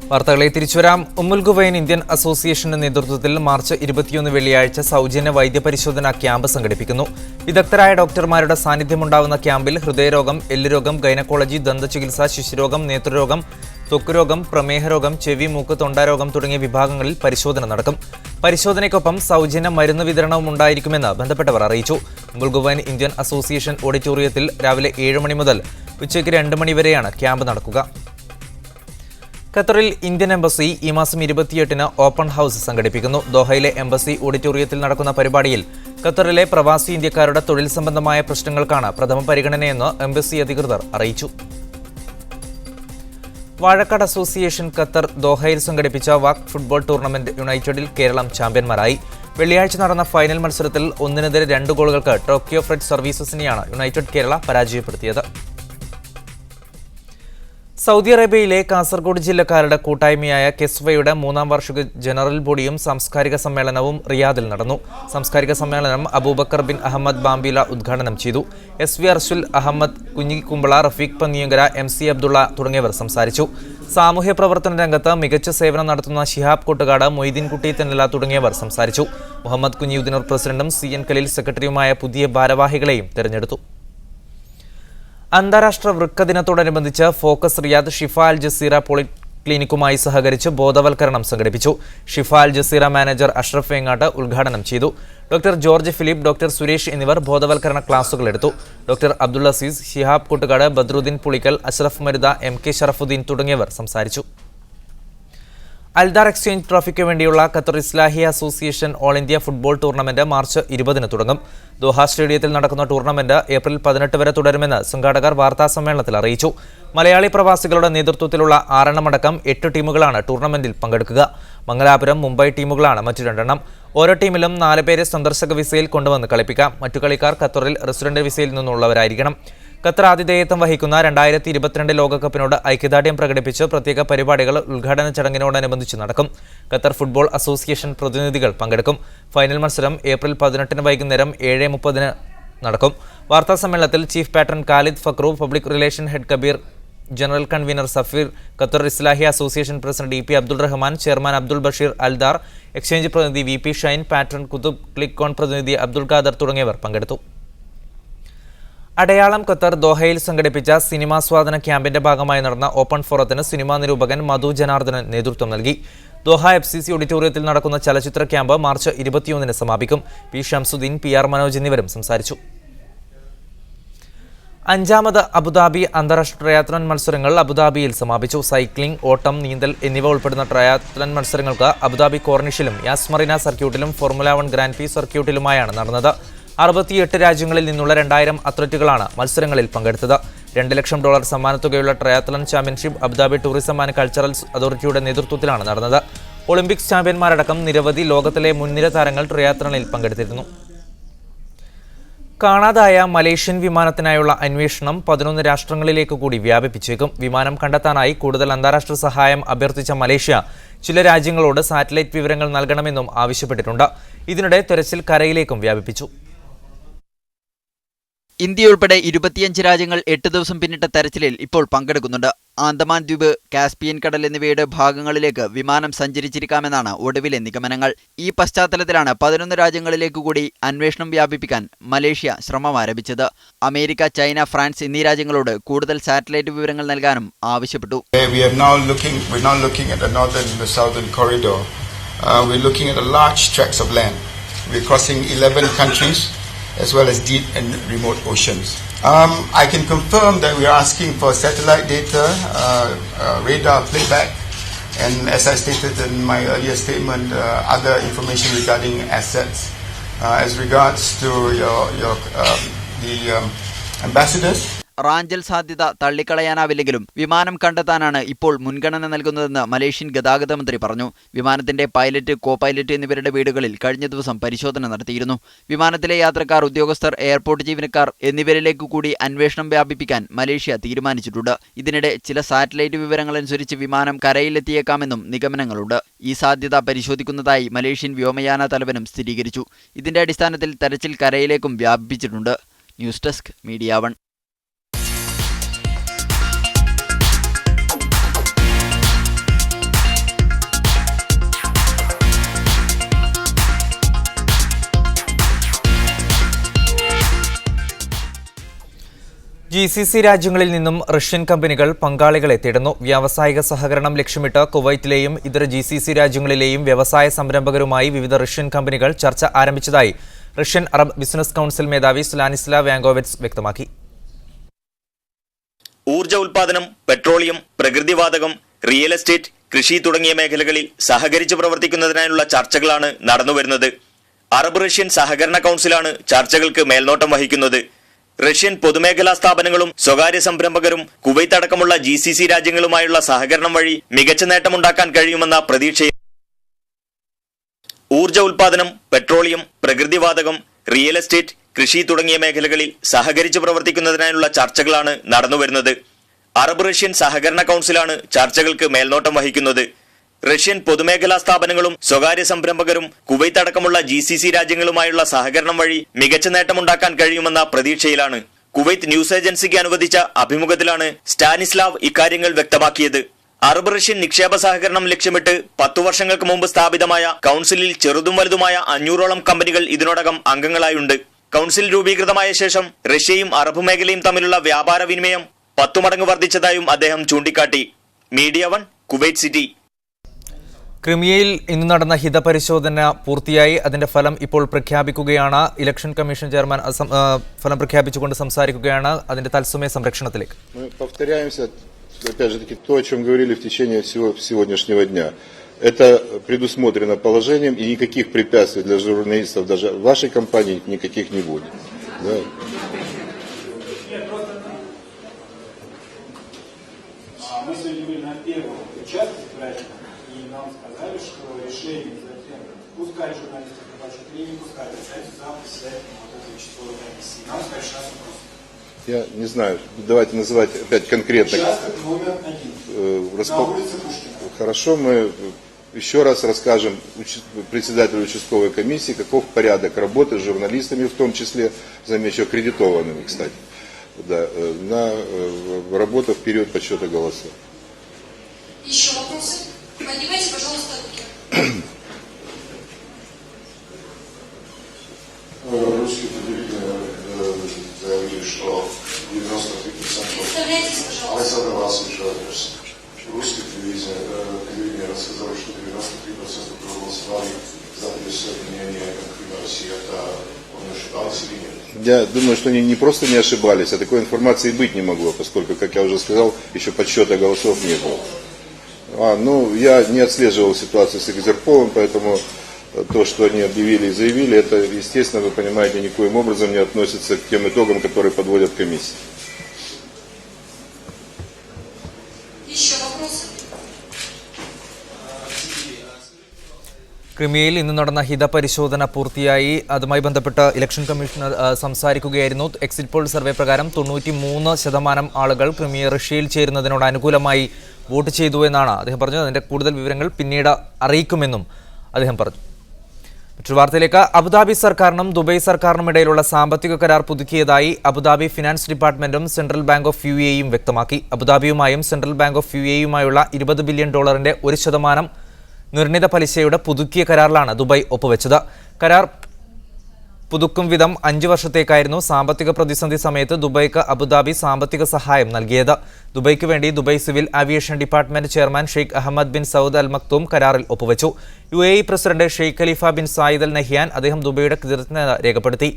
വാർത്തകളെ തിരിച്ചുവരാം. ഉമ്മുൽ ഖുവൈൻ ഇന്ത്യൻ അസോസിയേഷന്റെ നേതൃത്വത്തിൽ മാർച്ച് 21 വെള്ളിയാഴ്ച സൗജന്യ വൈദ്യപരിശോധനാ ക്യാമ്പ് സംഘടിപ്പിക്കുന്നു. വിദഗ്ധരായ ഡോക്ടർമാരുടെ സാന്നിധ്യമുണ്ടാവുന്ന ക്യാമ്പിൽ ഹൃദയരോഗം, എല്ലുരോഗം, ഗൈനക്കോളജി, ദന്തചികിത്സ, ശിശുരോഗം, നേത്രരോഗം, ത്വക്കുരോഗം, പ്രമേഹരോഗം, ചെവി, മൂക്ക്, തൊണ്ടാരോഗം തുടങ്ങിയ വിഭാഗങ്ങളിൽ പരിശോധന നടക്കും. പരിശോധനയ്ക്കൊപ്പം സൗജന്യ മരുന്ന് വിതരണവും ഉണ്ടായിരിക്കുമെന്ന് ബന്ധപ്പെട്ടവർ അറിയിച്ചു. ഉമ്മുൽ ഖുവൈൻ ഇന്ത്യൻ അസോസിയേഷൻ ഓഡിറ്റോറിയത്തിൽ രാവിലെ 7 മണി മുതൽ ഉച്ചയ്ക്ക് 2 മണി വരെയാണ് ക്യാമ്പ് നടക്കുക. ഖത്തറിൽ ഇന്ത്യൻ എംബസി ഈ മാസം 28-ന് ഓപ്പൺ ഹൌസ് സംഘടിപ്പിക്കുന്നു. ദോഹയിലെ എംബസി ഓഡിറ്റോറിയത്തിൽ നടക്കുന്ന പരിപാടിയിൽ ഖത്തറിലെ പ്രവാസി ഇന്ത്യക്കാരുടെ തൊഴിൽ സംബന്ധമായ പ്രശ്നങ്ങൾക്കാണ് പ്രഥമ പരിഗണനയെന്ന് എംബസി അധികൃതർ അറിയിച്ചു. വാഴക്കാട് അസോസിയേഷൻ ഖത്തർ ദോഹയിൽ സംഘടിപ്പിച്ച വാക്ക് ഫുട്ബോൾ ടൂർണമെന്റ് യുണൈറ്റഡിൽ കേരളം ചാമ്പ്യന്മാരായി. വെള്ളിയാഴ്ച നടന്ന ഫൈനൽ മത്സരത്തിൽ 1-നെതിരെ 2 ഗോളുകൾക്ക് ടോക്കിയോ ഫ്രെഡ് സർവീസസിനെയാണ് യുണൈറ്റഡ് കേരള പരാജയപ്പെടുത്തിയത്. സൗദി അറേബ്യയിലെ കാസർഗോഡ് ജില്ലക്കാരുടെ കൂട്ടായ്മയായ കെസ്വയുടെ 3ാം വാർഷിക ജനറൽ ബോഡിയും സാംസ്കാരിക സമ്മേളനവും റിയാദിൽ നടന്നു. സാംസ്കാരിക സമ്മേളനം അബൂബക്കർ ബിൻ അഹമ്മദ് ബാംബില ഉദ്ഘാടനം ചെയ്തു. SV അർസുൽ അഹമ്മദ്, കുഞ്ഞിക്കുമ്പള, റഫീഖ് പന്നിയങ്കര, MC അബ്ദുള്ള തുടങ്ങിയവർ സംസാരിച്ചു. സാമൂഹ്യ പ്രവർത്തന രംഗത്ത് മികച്ച സേവനം നടത്തുന്ന ശിഹാബ് കൊട്ടുകാട്, മൊയ്തീൻ കുട്ടി തെന്നല തുടങ്ങിയവർ സംസാരിച്ചു. മുഹമ്മദ് കുഞ്ഞിയുദ്ദീൻ പ്രസിഡന്റും CN ഖലീൽ സെക്രട്ടറിയുമായ പുതിയ ഭാരവാഹികളെയും തെരഞ്ഞെടുത്തു. അന്താരാഷ്ട്ര വൃക്ക ദിനത്തോടനുബന്ധിച്ച് focus Riyadh Shifa Al Jazeera പോളിക്ലിനിക്കുമായി സഹകരിച്ച് ബോധവൽക്കരണം സംഘടിപ്പിച്ചു. Shifa Al Jazeera manager Ashraf Vengatt ഉദ്ഘാടനം ചെയ്തു. Doctor George Philip, doctor Suresh എന്നിവർ ബോധവൽക്കരണ ക്ലാസുകൾ എടുത്തു. ഡോക്ടർ അബ്ദുൾ അസീസ്, ഷിഹാബ് കുട്ടുകാട്, ബദ്രുദ്ദീൻ പുളിക്കൽ, അഷ്റഫ് മരുദ, MK ഷറഫുദ്ദീൻ തുടങ്ങിയവർ സംസാരിച്ചു. അൽദാർ എക്സ്ചേഞ്ച് ട്രോഫിക്ക് വേണ്ടിയുള്ള Qatar Islahi association all India football tournament March 20-ന് തുടങ്ങും. ദോഹ സ്റ്റേഡിയത്തിൽ നടക്കുന്ന ടൂർണമെന്റ് ഏപ്രിൽ 18 വരെ തുടരുമെന്ന് സംഘാടകർ വാർത്താസമ്മേളനത്തിൽ അറിയിച്ചു. മലയാളി പ്രവാസികളുടെ നേതൃത്വത്തിലുള്ള 6 8 ടീമുകളാണ് ടൂർണമെന്റിൽ പങ്കെടുക്കുക. മംഗലാപുരം, മുംബൈ ടീമുകളാണ് മറ്റു 2. ഓരോ ടീമിലും 4 പേരെ സന്ദർശക വിസയിൽ കൊണ്ടുവന്ന് കളിപ്പിക്കാം. മറ്റു കളിക്കാർ ഖത്തറിൽ റെസിഡന്റ് വിസയിൽ നിന്നുള്ളവരായിരിക്കണം. ഖത്തർ ആതിഥേയത്വം വഹിക്കുന്ന 2022 ലോകകപ്പിനോട് ഐക്യദാർഢ്യം പ്രകടിപ്പിച്ച് പ്രത്യേക പരിപാടികൾ ഉദ്ഘാടന ചടങ്ങിനോടനുബന്ധിച്ച് നടക്കും. ഖത്തർ ഫുട്ബോൾ അസോസിയേഷൻ പ്രതിനിധികൾ പങ്കെടുക്കും. ഫൈനൽ മത്സരം ഏപ്രിൽ 18-ന് വൈകുന്നേരം 7:30-ന് നടക്കും. വാർത്താസമ്മേളനത്തിൽ chief patron Khalid Fakhru, public relation head Kabeer, general convener Safeer, Qatar Islahi association president EP Abdul Rahman, chairman Abdul Basheer Aldar, exchange പ്രതിനിധി VP Shine, patron Kuthub, click on പ്രതിനിധി അബ്ദുൾ ഖാദർ തുടങ്ങിയവർ പങ്കെടുത്തു. അടയാളം ഖത്തർ ദോഹയിൽ സംഘടിപ്പിച്ച സിനിമാസ്വാദന ക്യാമ്പിന്റെ ഭാഗമായി നടന്ന ഓപ്പൺ ഫോറത്തിന് സിനിമാ നിരൂപകൻ മധു ജനാർദ്ദനൻ നേതൃത്വം നൽകി. ദോഹ FCC ഓഡിറ്റോറിയത്തിൽ നടക്കുന്ന ചലച്ചിത്ര ക്യാമ്പ് മാർച്ച് 21-ന് സമാപിക്കും. P ഷംസുദ്ദീൻ, PR മനോജ് എന്നിവരും സംസാരിച്ചു. 5ാമത് അബുദാബി അന്താരാഷ്ട്ര ട്രയാത്ലൺ മത്സരങ്ങൾ അബുദാബിയിൽ സമാപിച്ചു. സൈക്ലിംഗ്, ഓട്ടം, നീന്തൽ എന്നിവ ഉൾപ്പെടുന്ന ട്രയാത്ലൺ മത്സരങ്ങൾക്ക് അബുദാബി കോർണിഷിലും യാസ്മറിന സർക്യൂട്ടിലും ഫോർമുല 1 ഗ്രാൻഡ് പി സർക്യൂട്ടിലുമായാണ് നടന്നത്. 68 രാജ്യങ്ങളിൽ നിന്നുള്ള 2000 അത്ലറ്റുകളാണ് മത്സരങ്ങളിൽ പങ്കെടുത്തത്. $2 ലക്ഷം സമ്മാനത്തുകയുള്ള triathlon championship Abu Dhabi tourism and cultural അതോറിറ്റിയുടെ നേതൃത്വത്തിലാണ് നടന്നത്. ഒളിമ്പിക്സ് ചാമ്പ്യന്മാരടക്കം നിരവധി ലോകത്തിലെ മുൻനിര താരങ്ങൾ ട്രയാത്ലണിൽ പങ്കെടുത്തിരുന്നു. കാണാതായ മലേഷ്യൻ വിമാനത്തിനായുള്ള അന്വേഷണം 11 രാഷ്ട്രങ്ങളിലേക്ക് കൂടി വ്യാപിപ്പിച്ചേക്കും. വിമാനം കണ്ടെത്താനായി കൂടുതൽ അന്താരാഷ്ട്ര സഹായം അഭ്യർത്ഥിച്ച മലേഷ്യ ചില രാജ്യങ്ങളോട് സാറ്റലൈറ്റ് വിവരങ്ങൾ നൽകണമെന്നും ആവശ്യപ്പെട്ടിട്ടുണ്ട്. ഇതിനിടെ തെരച്ചിൽ കരയിലേക്കും വ്യാപിപ്പിച്ചു. ഇന്ത്യയുൾപ്പെടെ 25 രാജ്യങ്ങൾ 8 ദിവസം പിന്നിട്ട തെരച്ചിലിൽ ഇപ്പോൾ പങ്കെടുക്കുന്നുണ്ട്. ആൻഡമാൻ ദ്വീപ്, കാസ്പിയൻ കടൽ എന്നിവയുടെ ഭാഗങ്ങളിലേക്ക് വിമാനം സഞ്ചരിച്ചിരിക്കാമെന്നാണ് ഒടുവിലെ നിഗമനങ്ങൾ. ഈ പശ്ചാത്തലത്തിലാണ് 11 രാജ്യങ്ങളിലേക്ക് കൂടി അന്വേഷണം വ്യാപിപ്പിക്കാൻ മലേഷ്യ ശ്രമം ആരംഭിച്ചത്. അമേരിക്ക, ചൈന, ഫ്രാൻസ് എന്നീ രാജ്യങ്ങളോട് കൂടുതൽ സാറ്റലൈറ്റ് വിവരങ്ങൾ നൽകാനും ആവശ്യപ്പെട്ടു. as well as deep and remote oceans. I can confirm that we are asking for satellite data, radar playback, and as I stated in my earlier statement, other information regarding assets. As regards to the ambassadors. റാഞ്ചൽ സാധ്യത തള്ളിക്കളയാനാവില്ലെങ്കിലും വിമാനം കണ്ടെത്താനാണ് ഇപ്പോൾ മുൻഗണന നൽകുന്നതെന്ന് Malaysian ഗതാഗത മന്ത്രി പറഞ്ഞു. വിമാനത്തിന്റെ പൈലറ്റ്, കോ പൈലറ്റ് എന്നിവരുടെ വീടുകളിൽ കഴിഞ്ഞ ദിവസം പരിശോധന നടത്തിയിരുന്നു. വിമാനത്തിലെ യാത്രക്കാർ, ഉദ്യോഗസ്ഥർ, എയർപോർട്ട് ജീവനക്കാർ എന്നിവരിലേക്ക് കൂടി അന്വേഷണം വ്യാപിപ്പിക്കാൻ മലേഷ്യ തീരുമാനിച്ചിട്ടുണ്ട്. ഇതിനിടെ ചില സാറ്റലൈറ്റ് വിവരങ്ങളനുസരിച്ച് വിമാനം കരയിലെത്തിയേക്കാമെന്നും നിഗമനങ്ങളുണ്ട്. ഈ സാധ്യത പരിശോധിക്കുന്നതായി മലേഷ്യൻ വ്യോമയാന തലവനും സ്ഥിരീകരിച്ചു. ഇതിന്റെ അടിസ്ഥാനത്തിൽ തെരച്ചിൽ കരയിലേക്കും വ്യാപിപ്പിച്ചിട്ടുണ്ട്. News desk media 1. GCC രാജ്യങ്ങളിൽ നിന്നും റഷ്യൻ കമ്പനികൾ പങ്കാളികളെ തേടുന്നു. വ്യാവസായിക സഹകരണം ലക്ഷ്യമിട്ട് കുവൈറ്റിലെയും ഇതര GCC രാജ്യങ്ങളിലെയും വ്യവസായ സംരംഭകരുമായി വിവിധ റഷ്യൻ കമ്പനികൾ ചർച്ച ആരംഭിച്ചതായി റഷ്യൻ അറബ് ബിസിനസ് കൗൺസിൽ മേധാവി സ്ലാനിസ്ലാവ് വാങ്കോവിറ്റ്സ് വ്യക്തമാക്കി. ഊർജ്ജ ഉൽപാദനം, പെട്രോളിയം, പ്രകൃതിവാതകം, റിയൽ എസ്റ്റേറ്റ്, കൃഷി തുടങ്ങിയ മേഖലകളിൽ സഹകരിച്ച് പ്രവർത്തിക്കുന്നതിനായുള്ള ചർച്ചകളാണ് നടന്നുവരുന്നത്. അറബ് റഷ്യൻ സഹകരണ കൗൺസിലാണ് ചർച്ചകൾക്ക് മേൽനോട്ടം വഹിക്കുന്നത്. റഷ്യൻ പൊതുമേഖലാ സ്ഥാപനങ്ങളും സ്വകാര്യ സംരംഭകരും കുവൈത്ത് അടക്കമുള്ള GCC രാജ്യങ്ങളുമായുള്ള സഹകരണം വഴി മികച്ച നേട്ടമുണ്ടാക്കാൻ കഴിയുമെന്ന പ്രതീക്ഷയിൽ ഊർജ്ജ ഉൽപാദനം, പെട്രോളിയം, പ്രകൃതിവാതകം, റിയൽ എസ്റ്റേറ്റ്, കൃഷി തുടങ്ങിയ മേഖലകളിൽ സഹകരിച്ച് പ്രവർത്തിക്കുന്നതിനായുള്ള ചർച്ചകളാണ് നടന്നുവരുന്നത്. അറബ് റഷ്യൻ സഹകരണ കൗൺസിലാണ് ചർച്ചകൾക്ക് മേൽനോട്ടം വഹിക്കുന്നത്. റഷ്യൻ പൊതുമേഖലാ സ്ഥാപനങ്ങളും സ്വകാര്യ സംരംഭകരും കുവൈത്ത് അടക്കമുള്ള GCC രാജ്യങ്ങളുമായുള്ള സഹകരണം വഴി മികച്ച നേട്ടമുണ്ടാക്കാൻ കഴിയുമെന്ന പ്രതീക്ഷയിലാണ്. കുവൈത്ത് ന്യൂസ് ഏജൻസിക്ക് അനുവദിച്ച അഭിമുഖത്തിലാണ് സ്റ്റാനിസ്ലാവ് ഇക്കാര്യങ്ങൾ വ്യക്തമാക്കിയത്. അറബ് റഷ്യൻ നിക്ഷേപ സഹകരണം ലക്ഷ്യമിട്ട് 10 വർഷങ്ങൾക്ക് മുമ്പ് സ്ഥാപിതമായ കൗൺസിലിൽ ചെറുതും വലുതുമായ 500ഓളം കമ്പനികൾ ഇതിനോടകം അംഗങ്ങളായുണ്ട്. കൗൺസിൽ രൂപീകൃതമായ ശേഷം റഷ്യയും അറബ് മേഖലയും തമ്മിലുള്ള വ്യാപാര വിനിമയം 10 മടങ്ങ് വർദ്ധിച്ചതായും അദ്ദേഹം ചൂണ്ടിക്കാട്ടി. Media 1, Kuwait city. ക്രിമിയയിൽ ഇന്ന് നടന്ന ഹിതപരിശോധന പൂർത്തിയായി. അതിന്റെ ഫലം ഇപ്പോൾ പ്രഖ്യാപിക്കുകയാണ്. ഇലക്ഷൻ കമ്മീഷൻ ചെയർമാൻ ഫലം പ്രഖ്യാപിച്ചുകൊണ്ട് സംസാരിക്കുകയാണ്. അതിന്റെ തത്സമയ സംരക്ഷണത്തിലേക്ക്. Опять же таки, то, о чем говорили в течение всего сегодняшнего дня, это предусмотрено положением, и никаких препятствий для журналистов, даже в вашей компании, никаких не будет. Да. Мы сегодня были на первом участке праздника, и нам сказали, что решение затем пускать журналистов на почту или не пускать, решать завтра заседание вот этой участковой комиссии. Нам сказали, что вопрос. Я не знаю, давайте называть опять конкретно. Участок номер 1, на улице Пушкина. Хорошо, мы еще раз расскажем председателю участковой комиссии, каков порядок работы с журналистами, в том числе, замечу, аккредитованными, кстати, да, на работу в период подсчета голосов. Еще вопросы? Поднимайте, пожалуйста, руки. Русские телевидения заявили, что 93%... Представляйтесь, пожалуйста. Александр Васильевич Владимирович. Русские телевидения рассказали, что 93% проголосовали за присоединение Крыма России. Это он ошибался или нет? Я думаю, что они не просто не ошибались, а такой информации быть не могло, поскольку, как я уже сказал, еще подсчета голосов не было. Я не отслеживал ситуацию с Экзерполом, поэтому то, что они объявили и заявили, это, естественно, вы понимаете, никоим образом не относится к тем итогам, которые подводят комиссии. Еще вопросы? ക്രിമിയയിൽ ഇന്ന് നടന്ന ഹിതപരിശോധന പൂർത്തിയായി. അതുമായി ബന്ധപ്പെട്ട് ഇലക്ഷൻ കമ്മീഷണർ സംസാരിക്കുകയായിരുന്നു. എക്സിറ്റ് പോൾ സർവേ പ്രകാരം 93% ആളുകൾ ക്രിമിയ റഷ്യയിൽ ചേരുന്നതിനോട് അനുകൂലമായി വോട്ട് ചെയ്തു എന്നാണ് അദ്ദേഹം പറഞ്ഞത്. അതിന്റെ കൂടുതൽ വിവരങ്ങൾ പിന്നീട് അറിയിക്കുമെന്നും അദ്ദേഹം പറഞ്ഞു. മറ്റൊരു വാർത്തയിലേക്ക്. അബുദാബി സർക്കാരിനും ദുബായ് സർക്കാരിനും ഇടയിലുള്ള സാമ്പത്തിക കരാർ പുതുക്കിയതായി അബുദാബി ഫിനാൻസ് ഡിപ്പാർട്ട്മെന്റും സെൻട്രൽ ബാങ്ക് ഓഫ് UAEയും വ്യക്തമാക്കി. അബുദാബിയുമായും സെൻട്രൽ ബാങ്ക് ഓഫ് UAEയുമായുള്ള $20 ബില്യൺ 1% നിർണിത പലിശയുടെ പുതുക്കിയ കരാറിലാണ് ദുബായ് ഒപ്പുവെച്ചത്. കരാർ പുതുക്കും വിധം 5 വർഷത്തേക്കായിരുന്നു. സാമ്പത്തിക പ്രതിസന്ധി സമയത്ത് ദുബായ്ക്ക് അബുദാബി സാമ്പത്തിക സഹായം നൽകിയത്. ദുബായ്ക്ക് വേണ്ടി Dubai civil aviation department chairman Sheikh Ahmed bin Saud Al Maktoum കരാറിൽ ഒപ്പുവെച്ചു. UAE president Sheikh Khalifa bin Zayed Al Nahyan അദ്ദേഹം ദുബായിയുടെ കൃതജ്ഞത രേഖപ്പെടുത്തി.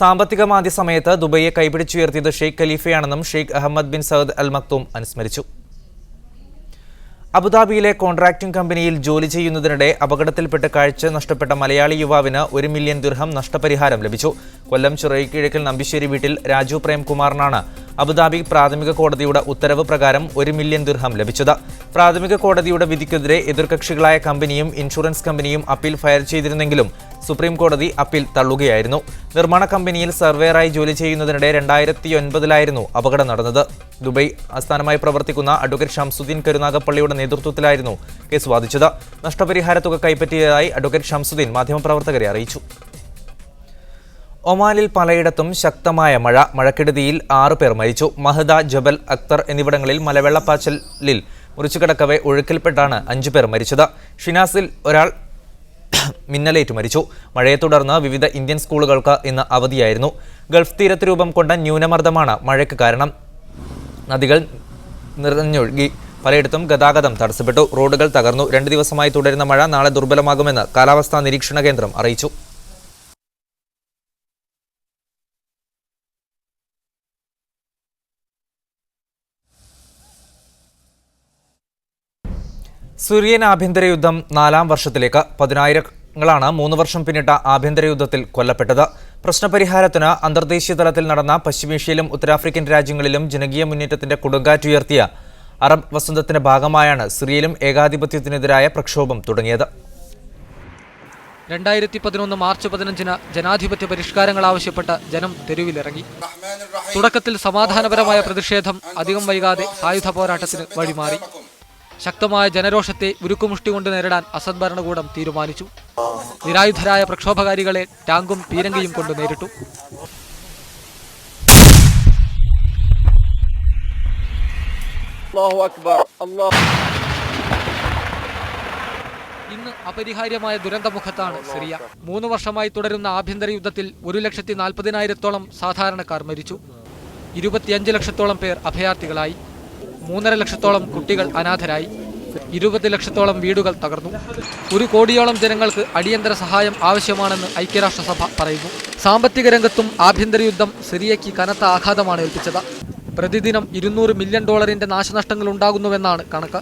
സാമ്പത്തിക മാന്ദ്യ സമയത്ത് ദുബായിയെ കൈപിടിച്ചുയർത്തിയത് ഷെയ്ഖ് ഖലീഫയാണെന്നും Sheikh Ahmed bin Saud Al Maktoum അനുസ്മരിച്ചു. അബുദാബിയിലെ കോൺട്രാക്ടിംഗ് കമ്പനിയിൽ ജോലി ചെയ്യുന്നതിനിടെ അപകടത്തിൽപ്പെട്ട് കാഴ്ച നഷ്ടപ്പെട്ട മലയാളി യുവാവിന് 1 മില്യൺ ദിർഹം നഷ്ടപരിഹാരം ലഭിച്ചു. കൊല്ലം ചിറയിക്കിഴക്കൽ നമ്പിശ്ശേരി വീട്ടിൽ രാജു പ്രേംകുമാറിനാണ് അബുദാബി പ്രാഥമിക കോടതിയുടെ ഉത്തരവ് പ്രകാരം 1 മില്യൺ ദിർഹം ലഭിച്ചത്. പ്രാഥമിക കോടതിയുടെ വിധിക്കെതിരെ എതിർകക്ഷികളായ കമ്പനിയും ഇൻഷുറൻസ് കമ്പനിയും അപ്പീൽ ഫയൽ ചെയ്തിരുന്നെങ്കിലും സുപ്രീം കോടതി അപ്പീൽ തള്ളുകയായിരുന്നു. നിർമ്മാണ കമ്പനിയിൽ സർവേയറായി ജോലി ചെയ്യുന്നതിനിടെ 2009 അപകടം നടന്നത്. ദുബൈ ആസ്ഥാനമായി പ്രവർത്തിക്കുന്ന അഡ്വക്കേറ്റ് ഷംസുദ്ദീൻ കരുനാഗപ്പള്ളിയുടെ നേതൃത്വത്തിലായിരുന്നു കേസ് വാദിച്ചത്. നഷ്ടപരിഹാര തുക കൈപ്പറ്റിയതായി അഡ്വക്കേറ്റ് ഷംസുദ്ദീൻ മാധ്യമപ്രവർത്തകരെ അറിയിച്ചു. ഒമാനിൽ പലയിടത്തും ശക്തമായ മഴക്കെടുതിയിൽ 6 പേർ മരിച്ചു. മഹദ, ജബൽ അക്തർ എന്നിവിടങ്ങളിൽ മലവെള്ളപ്പാച്ചിലിൽ മുറിച്ചുകടക്കവെ ഒഴുക്കിൽപ്പെട്ടാണ് 5 പേർ മരിച്ചത്. ഷിനാസിൽ ഒരാൾ മിന്നലേറ്റ് മരിച്ചു. മഴയെ തുടർന്ന് വിവിധ ഇന്ത്യൻ സ്കൂളുകൾക്ക് ഇന്ന് അവധിയായിരുന്നു. ഗൾഫ് തീരത്ത് രൂപം കൊണ്ട ന്യൂനമർദ്ദമാണ് മഴയ്ക്ക് കാരണം. നദികൾ നിറഞ്ഞൊഴുകി പലയിടത്തും ഗതാഗതം തടസ്സപ്പെട്ടു. റോഡുകൾ തകർന്നു. 2 ദിവസമായി തുടരുന്ന മഴ നാളെ ദുർബലമാകുമെന്ന് കാലാവസ്ഥാ നിരീക്ഷണ കേന്ദ്രം അറിയിച്ചു. സിറിയൻ ആഭ്യന്തര യുദ്ധം 4ാം വർഷത്തിലേക്ക്. 10,000ങ്ങളാണ് 3 വർഷം പിന്നിട്ട ആഭ്യന്തര യുദ്ധത്തിൽ കൊല്ലപ്പെട്ടത്. പ്രശ്നപരിഹാരത്തിന് അന്തർദേശീയ തലത്തിൽ നടന്ന പശ്ചിമേഷ്യയിലും ഉത്തരാഫ്രിക്കൻ രാജ്യങ്ങളിലും ജനകീയ മുന്നേറ്റത്തിന്റെ കൊടുങ്കാറ്റുയർത്തിയ അറബ് വസന്തത്തിന്റെ ഭാഗമായാണ് സിറിയയിലും ഏകാധിപത്യത്തിനെതിരായ പ്രക്ഷോഭം തുടങ്ങിയത്. 2011 മാർച്ച് 15-ന് ജനാധിപത്യ പരിഷ്കാരങ്ങൾ ആവശ്യപ്പെട്ട് ജനം തെരുവിലിറങ്ങി. തുടക്കത്തിൽ സമാധാനപരമായ പ്രതിഷേധം അധികം വൈകാതെ സായുധ പോരാട്ടത്തിന് വഴിമാറി. ശക്തമായ ജനരോഷത്തെ ഉരുക്കുമുഷ്ടി കൊണ്ട് നേരിടാൻ അസദ് ഭരണകൂടം തീരുമാനിച്ചു. നിരായുധരായ പ്രക്ഷോഭകാരികളെ ടാങ്കും പീരങ്കിയും കൊണ്ട് നേരിട്ടു. ഇന്ന് അപരിഹാര്യമായ ദുരന്തമുഖത്താണ് സിറിയ. 3 വർഷമായി തുടരുന്ന ആഭ്യന്തര യുദ്ധത്തിൽ 1,40,000-ഓളം സാധാരണക്കാർ മരിച്ചു. 25 ലക്ഷത്തോളം പേർ അഭയാർത്ഥികളായി. 3.5 ലക്ഷത്തോളം കുട്ടികൾ അനാഥരായി. 20 ലക്ഷത്തോളം വീടുകൾ തകർന്നു. 1 കോടിയോളം ജനങ്ങൾക്ക് അടിയന്തര സഹായം ആവശ്യമാണെന്ന് ഐക്യരാഷ്ട്രസഭ പറയുന്നു. സാമ്പത്തിക രംഗത്തും ആഭ്യന്തര യുദ്ധം സിറിയയ്ക്ക് കനത്ത ആഘാതമാണ് ഏൽപ്പിച്ചത്. പ്രതിദിനം $200 മില്യൺ നാശനഷ്ടങ്ങൾ ഉണ്ടാകുന്നുവെന്നാണ് കണക്ക്.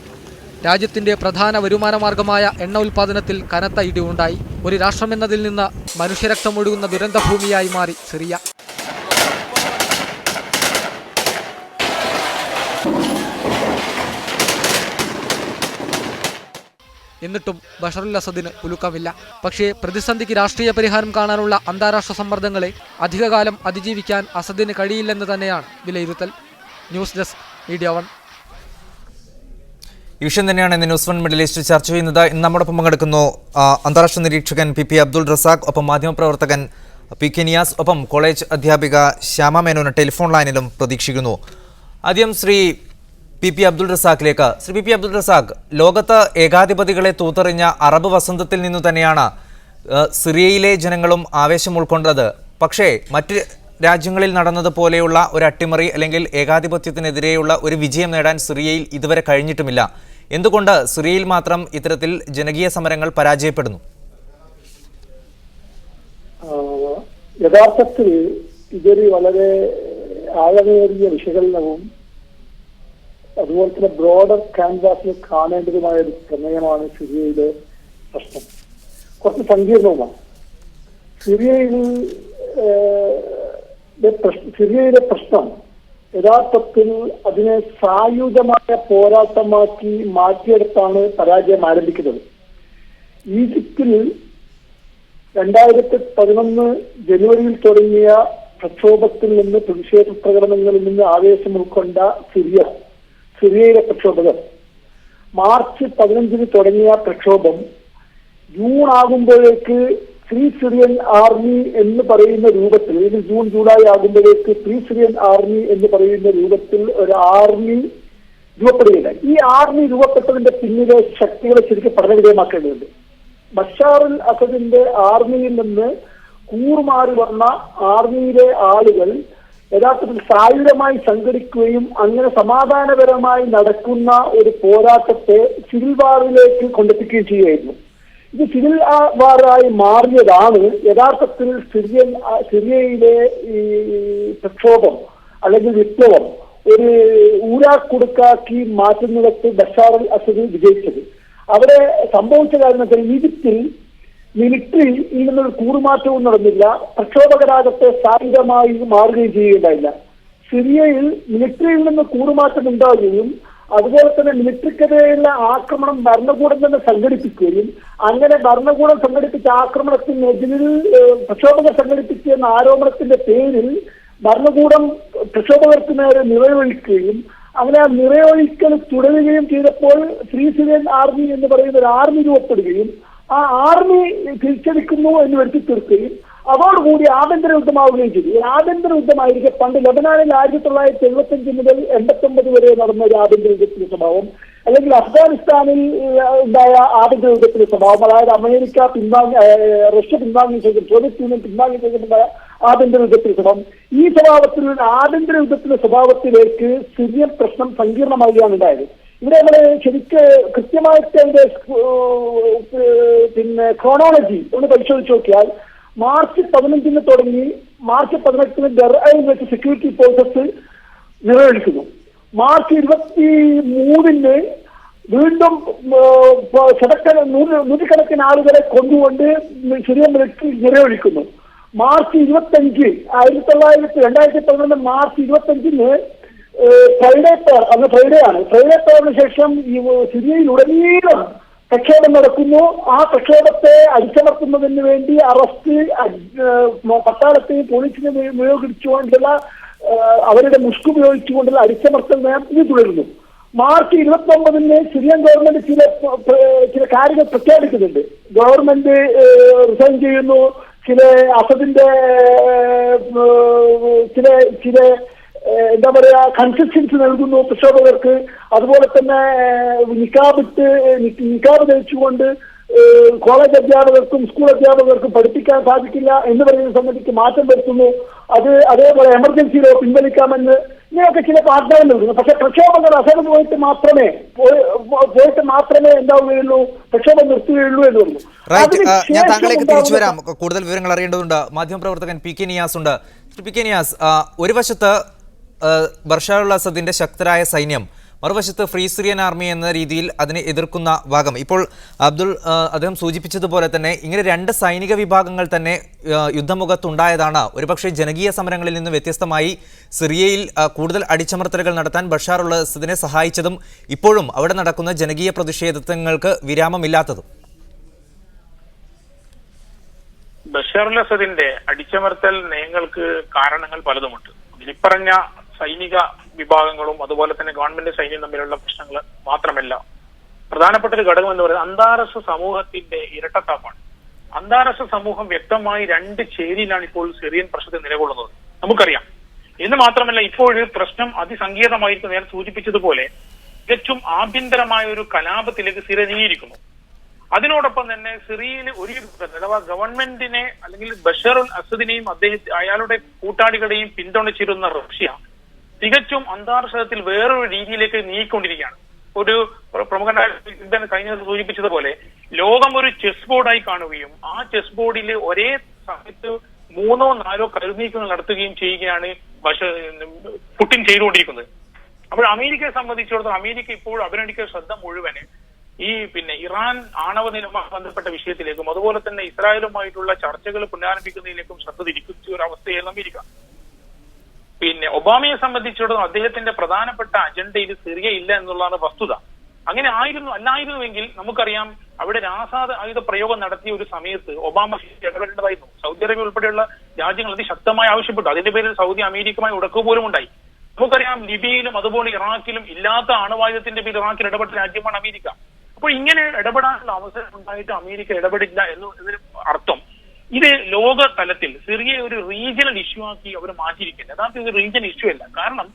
രാജ്യത്തിന്റെ പ്രധാന വരുമാനമാർഗമായ എണ്ണ ഉൽപ്പാദനത്തിൽ കനത്ത ഇടിവുണ്ടായി. ഒരു രാഷ്ട്രമെന്നതിൽ നിന്ന് മനുഷ്യരക്തമൊഴുകുന്ന ദുരന്തഭൂമിയായി മാറി സിറിയ. എന്നിട്ടും ബഷറുൽ അസദിന് കുലുക്കമില്ല. പക്ഷേ പ്രതിസന്ധിക്ക് രാഷ്ട്രീയ പരിഹാരം കാണാനുള്ള അന്താരാഷ്ട്ര സമ്മർദ്ദങ്ങളെ അധികകാലം അതിജീവിക്കാൻ അസദിന് കഴിയില്ലെന്ന് തന്നെയാണ് വിലയിരുത്തൽ. News desk media 1. ഈ വിഷയം തന്നെയാണ് ഇന്ന് ന്യൂസ് 1 മിഡിൽ ഈസ്റ്റ് ചർച്ച ചെയ്യുന്നത്. ഇന്ന് നമ്മോടൊപ്പം പങ്കെടുക്കുന്നു അന്താരാഷ്ട്ര നിരീക്ഷകൻ പി അബ്ദുൾ റസാഖ്, ഒപ്പം മാധ്യമപ്രവർത്തകൻ PK നിയാസ്, ഒപ്പം കോളേജ് അധ്യാപിക ശ്യാമ മേനോന് ടെലിഫോൺ ലൈനിലും പ്രതീക്ഷിക്കുന്നു. ആദ്യം ശ്രീ പി അബ്ദുൾ റസാഖിലേക്ക്. ശ്രീ പി അബ്ദുൾ റസാഖ്, ലോകത്ത് ഏകാധിപതികളെ തൂത്തെറിഞ്ഞ അറബ് വസന്തത്തിൽ നിന്നു തന്നെയാണ് സിറിയയിലെ ജനങ്ങളും ആവേശം ഉൾക്കൊണ്ടത്. പക്ഷേ മറ്റ് രാജ്യങ്ങളിൽ നടന്നതുപോലെയുള്ള ഒരു അട്ടിമറി അല്ലെങ്കിൽ ഏകാധിപത്യത്തിനെതിരെയുള്ള ഒരു വിജയം നേടാൻ സിറിയയിൽ ഇതുവരെ കഴിഞ്ഞിട്ടുമില്ല. എന്തുകൊണ്ട് സിറിയയിൽ മാത്രം ഇത്തരത്തിൽ ജനകീയ സമരങ്ങൾ പരാജയപ്പെടുന്നു? യഥാർത്ഥത്തിൽ ഇതൊരു വളരെ ആഴമേറിയ വിശകലനവും അതുപോലെ തന്നെ ബ്രോഡർ ക്യാൻവാസിൽ കാണേണ്ടതുമായ ഒരു പ്രമേയമാണ് സിറിയയിലെ പ്രശ്നം. കുറച്ച് സങ്കീർണവുമാണ്. സിറിയയിലെ പ്രശ്നം യഥാർത്ഥത്തിൽ അതിനെ സായുധമായ പോരാട്ടമാക്കി മാറ്റിയെടുത്താണ് പരാജയം ആരംഭിക്കുന്നത്. ഈജിപ്തിൽ 2011 ജനുവരിയിൽ തുടങ്ങിയ പ്രക്ഷോഭത്തിൽ നിന്ന്, പ്രതിഷേധ പ്രകടനങ്ങളിൽ നിന്ന് ആവേശം ഉൾക്കൊണ്ട സിറിയയിലെ പ്രക്ഷോഭകർ മാർച്ച് 15-ന് തുടങ്ങിയ പ്രക്ഷോഭം ജൂൺ ആകുമ്പോഴേക്ക് ഫ്രീ സിറിയൻ ആർമി എന്ന് പറയുന്ന രൂപത്തിൽ, ഇത് ജൂലൈ ആകുമ്പോഴേക്ക് ഫ്രീ സിറിയൻ ആർമി എന്ന് പറയുന്ന രൂപത്തിൽ ഒരു ആർമി രൂപപ്പെടുകയില്ല. ഈ ആർമി രൂപപ്പെട്ടതിന്റെ പിന്നിലെ ശക്തികളെ ശരിക്കും പഠനവിധേയമാക്കേണ്ടതുണ്ട്. ബഷാർ അൽ അസദിന്റെ ആർമിയിൽ നിന്ന് കൂറുമാറി വന്ന ആർമിയിലെ ആളുകൾ യഥാർത്ഥത്തിൽ സായുധമായി സംഘടിക്കുകയും അങ്ങനെ സമാധാനപരമായി നടക്കുന്ന ഒരു പോരാട്ടത്തെ സിവിൽ വാറിലേക്ക് കൊണ്ടെത്തിക്കുകയും ചെയ്യുകയായിരുന്നു. ഇത് സിവിൽ വാറായി മാറിയതാണ് യഥാർത്ഥത്തിൽ സിറിയയിലെ ഈ പ്രക്ഷോഭം അല്ലെങ്കിൽ വിപ്ലവം ഒരു ഊരാക്കുടുക്കാക്കി മാറ്റുന്നിടത്ത് ബഷാർ അൽ അസദ് വിജയിച്ചത്. അവിടെ സംഭവിച്ച കാര്യം വെച്ചാൽ ഈജിപ്തിൽ മിലിറ്ററി ഈ നിന്നൊരു കൂറുമാറ്റവും നടന്നില്ല. പ്രക്ഷോഭകരാകത്തെ സായുധമായി മാറുകയും ചെയ്യുകയുണ്ടായില്ല. സിറിയയിൽ മിലിറ്ററിയിൽ നിന്ന് കൂറുമാറ്റം ഉണ്ടാവുകയും അതുപോലെ തന്നെ മിലിറ്ററിക്കെതിരെയുള്ള ആക്രമണം ഭരണകൂടം തന്നെ സംഘടിപ്പിക്കുകയും അങ്ങനെ ഭരണകൂടം സംഘടിപ്പിച്ച ആക്രമണത്തിനെതിരിൽ പ്രക്ഷോഭകർ സംഘടിപ്പിച്ചെന്ന ആരോപണത്തിന്റെ പേരിൽ ഭരണകൂടം പ്രക്ഷോഭകർക്ക് നേരെ നിറയൊഴിക്കുകയും അങ്ങനെ ആ നിറയൊഴിക്കൽ തുടരുകയും ചെയ്തപ്പോൾ ഫ്രീ സിറിയൻ ആർമി എന്ന് പറയുന്ന ഒരു ആർമി രൂപപ്പെടുകയും ആ ആർമി തിരിച്ചടിക്കുന്നു എന്ന് വരുത്തി തീർക്കുകയും അതോടുകൂടി ആഭ്യന്തര യുദ്ധമാവുകയും ചെയ്തു. ഈ ആഭ്യന്തര യുദ്ധമായിരിക്കെ പണ്ട് ലബനാനിൽ 1975 മുതൽ 89 വരെ നടന്ന ഒരു ആഭ്യന്തര യുദ്ധത്തിന്റെ സ്വഭാവം, അല്ലെങ്കിൽ അഫ്ഗാനിസ്ഥാനിൽ ഉണ്ടായ ആഭ്യന്തര യുദ്ധത്തിന്റെ സ്വഭാവം, അതായത് അമേരിക്ക റഷ്യ പിന്താങ്ങിയ ശേഷം സോവിയറ്റ് യൂണിയൻ പിന്താങ്ങിയ ശേഷം ഉണ്ടായ ആഭ്യന്തര യുദ്ധത്തിന്റെ സ്വഭാവം, ഈ സ്വഭാവത്തിൽ നിന്ന് ആഭ്യന്തര യുദ്ധത്തിന്റെ സ്വഭാവത്തിലേക്ക് സിറിയൻ പ്രശ്നം സങ്കീർണമാവുകയാണ് ഉണ്ടായത്. ഇവിടെ നമ്മള് ശരിക്ക് കൃത്യമായിട്ട് അതിന്റെ ക്രോണോളജി ഒന്ന് പരിശോധിച്ച് നോക്കിയാൽ മാർച്ച് 15 തുടങ്ങി മാർച്ച് 18 ദർഅയിൽ വെച്ച് സെക്യൂരിറ്റി ഫോഴ്സസ് നിറയൊഴിക്കുന്നു. മാർച്ച് 23 വീണ്ടും നൂറുകണക്കിന് ആളുകളെ കൊണ്ടുകൊണ്ട് സിറിയൻ മിലിറ്ററി നിറയൊഴിക്കുന്നു. മാർച്ച് 25 2011 മാർച്ച് 25 ഫ്രൈഡേ പേർ, അന്ന് ഫ്രൈഡേ ആണ്. ഫ്രൈഡേ പേറിന് ശേഷം ഈ സിറിയയിലുടനീളം പ്രക്ഷോഭം നടക്കുന്നു. ആ പ്രക്ഷോഭത്തെ അടിച്ചമർത്തുന്നതിന് വേണ്ടി അറസ്റ്റ്, പട്ടാളത്തെയും പോലീസിനെ ഉപയോഗിച്ചുകൊണ്ടുള്ള അവരുടെ മുഷ്കുപയോഗിച്ചുകൊണ്ടുള്ള അടിച്ചമർത്തൽ ഇത് തുടരുന്നു. മാർച്ച് 29 സിറിയൻ ഗവൺമെന്റ് ചില കാര്യങ്ങൾ പ്രഖ്യാപിക്കുന്നുണ്ട്. ഗവൺമെന്റ് റിസൈൻ ചെയ്യുന്നു, ചില അസദിന്റെ ചില എന്താ പറയാ കൺസെഷൻസ് നൽകുന്നു പ്രക്ഷോഭകർക്ക്. അതുപോലെ തന്നെ നിക്കാബ് ധരിച്ചുകൊണ്ട് കോളേജ് അധ്യാപകർക്കും സ്കൂൾ അധ്യാപകർക്കും പഠിപ്പിക്കാൻ സാധിക്കില്ല എന്ന് പറയുന്ന സംബന്ധിച്ച് മാറ്റം വരുത്തുന്നു. അതേപോലെ എമർജൻസി ലോ പിൻവലിക്കാമെന്ന് ഇങ്ങനെയൊക്കെ ചില വാഗ്ദാനം നൽകുന്നു. പക്ഷെ പ്രക്ഷോഭകർ അസദ് പോയിട്ട് മാത്രമേ എന്താവുകയുള്ളൂ, പ്രക്ഷോഭം നിർത്തുകയുള്ളൂ എന്ന് പറഞ്ഞു. ഞാൻ താങ്കളിലേക്ക് തിരിച്ചു വരാം. കൂടുതൽ വിവരങ്ങൾ അറിയേണ്ടതുണ്ട്. മാധ്യമപ്രവർത്തകൻ പി കെ നിയാസ് ഉണ്ട്. പി കെ നിയാസ്, ഒരു വശത്ത് ബഷാർ അൽ അസദിന്റെ ശക്തരായ സൈന്യം, മറുവശത്ത് ഫ്രീ സിറിയൻ ആർമി എന്ന രീതിയിൽ അതിനെ എതിർക്കുന്ന ഭാഗം. ഇപ്പോൾ അദ്ദേഹം സൂചിപ്പിച്ചതുപോലെ തന്നെ ഇങ്ങനെ രണ്ട് സൈനിക വിഭാഗങ്ങൾ തന്നെ യുദ്ധമുഖത്തുണ്ടായതാണ് ഒരുപക്ഷെ ജനകീയ സമരങ്ങളിൽ നിന്ന് വ്യത്യസ്തമായി സിറിയയിൽ കൂടുതൽ അടിച്ചമർത്തലുകൾ നടത്താൻ ബഷാർ അൽ അസദിനെ സഹായിച്ചതും ഇപ്പോഴും അവിടെ നടക്കുന്ന ജനകീയ പ്രതിഷേധങ്ങൾക്ക് വിരാമമില്ലാത്തതും. ബഷാർ അൽ അസദിന്റെ അടിച്ചമർത്തൽ നയങ്ങൾക്ക് കാരണങ്ങൾ പലതുമുണ്ട്. ഇതിപ്പറഞ്ഞ സൈനിക വിഭാഗങ്ങളും അതുപോലെ തന്നെ ഗവൺമെന്റ് സൈന്യം തമ്മിലുള്ള പ്രശ്നങ്ങൾ മാത്രമല്ല, പ്രധാനപ്പെട്ട ഒരു ഘടകം എന്ന് പറയുന്നത് അന്താരാഷ്ട്ര സമൂഹത്തിന്റെ ഇരട്ടത്താപ്പാണ്. അന്താരാഷ്ട്ര സമൂഹം വ്യക്തമായി രണ്ട് ചേരിയിലാണ് ഇപ്പോൾ സിറിയൻ പ്രശ്നത്തിൽ നിലകൊള്ളുന്നത്, നമുക്കറിയാം. എന്ന് മാത്രമല്ല, ഇപ്പോൾ പ്രശ്നം അതിസങ്കീർണമായിരിക്കും. നേരെ സൂചിപ്പിച്ചതുപോലെ തികച്ചും ആഭ്യന്തരമായ ഒരു കലാപത്തിലേക്ക് സിറിയ നീങ്ങിയിരിക്കുന്നു. അതിനോടൊപ്പം തന്നെ സിറിയയിൽ ഒരു അഥവാ ഗവൺമെന്റിനെ അല്ലെങ്കിൽ ബഷാർ അൽ അസദിനെയും അയാളുടെ കൂട്ടാളികളെയും പിന്തുണച്ചിരുന്ന റഷ്യ തികച്ചും അന്താരാഷ്ട്രത്തിൽ വേറൊരു രീതിയിലേക്ക് നീങ്ങിക്കൊണ്ടിരിക്കുകയാണ്. ഒരു പ്രമുഖനായ കഴിഞ്ഞ സൂചിപ്പിച്ചതുപോലെ ലോകം ഒരു ചെസ് ബോർഡായി കാണുകയും ആ ചെസ് ബോർഡിൽ ഒരേ സമയത്ത് 3 or 4 കരുനീക്കങ്ങൾ നടത്തുകയും ചെയ്യുകയാണ് പുടിൻ ചെയ്തുകൊണ്ടിരിക്കുന്നത്. അപ്പോൾ അമേരിക്കയെ സംബന്ധിച്ചിടത്തോളം അമേരിക്ക ഇപ്പോൾ അഭിനന്ദിക്കുന്ന ശ്രദ്ധ മുഴുവന് ഈ ഇറാൻ ആണവ നിലവുമായി ബന്ധപ്പെട്ട വിഷയത്തിലേക്കും അതുപോലെ തന്നെ ഇസ്രായേലുമായിട്ടുള്ള ചർച്ചകൾ പുനരാരംഭിക്കുന്നതിലേക്കും ശ്രദ്ധ തിരിക്കുന്ന ഒരു അവസ്ഥയായിരുന്നു അമേരിക്ക. ഒബാമയെ സംബന്ധിച്ചിടത്തോളം അദ്ദേഹത്തിന്റെ പ്രധാനപ്പെട്ട അജണ്ടയിൽ സിറിയ ഇല്ല എന്നുള്ളതാണ് വസ്തുത. അങ്ങനെ അല്ലായിരുന്നുവെങ്കിൽ നമുക്കറിയാം അവിടെ ആയുധ പ്രയോഗം നടത്തിയ ഒരു സമയത്ത് ഒബാമ ഇടപെടേണ്ടതായിരുന്നു. സൗദി അറേബ്യ ഉൾപ്പെടെയുള്ള രാജ്യങ്ങൾ അതിശക്തമായി ആവശ്യപ്പെട്ടു. അതിന്റെ പേരിൽ സൗദി അമേരിക്കയുമായി ഉടക്കുക പോലും ഉണ്ടായി. നമുക്കറിയാം ലിബിയയിലും അതുപോലെ ഇറാഖിലും ഇല്ലാത്ത അണുവായുധത്തിന്റെ പേരിൽ ഇറാഖിൽ ഇടപെട്ട രാജ്യമാണ് അമേരിക്ക. അപ്പോൾ ഇങ്ങനെ ഇടപെടാനുള്ള അവസരം ഉണ്ടായിട്ട് അമേരിക്ക ഇടപെടില്ല എന്നതിന് അർത്ഥം ഇത് ലോക തലത്തിൽ സിറിയയെ ഒരു റീജിയണൽ ഇഷ്യൂ ആക്കി അവർ മാറ്റിയിരിക്കില്ല. യഥാർത്ഥത്തിൽ ഇത് റീജിയണൽ ഇഷ്യൂ അല്ല. കാരണം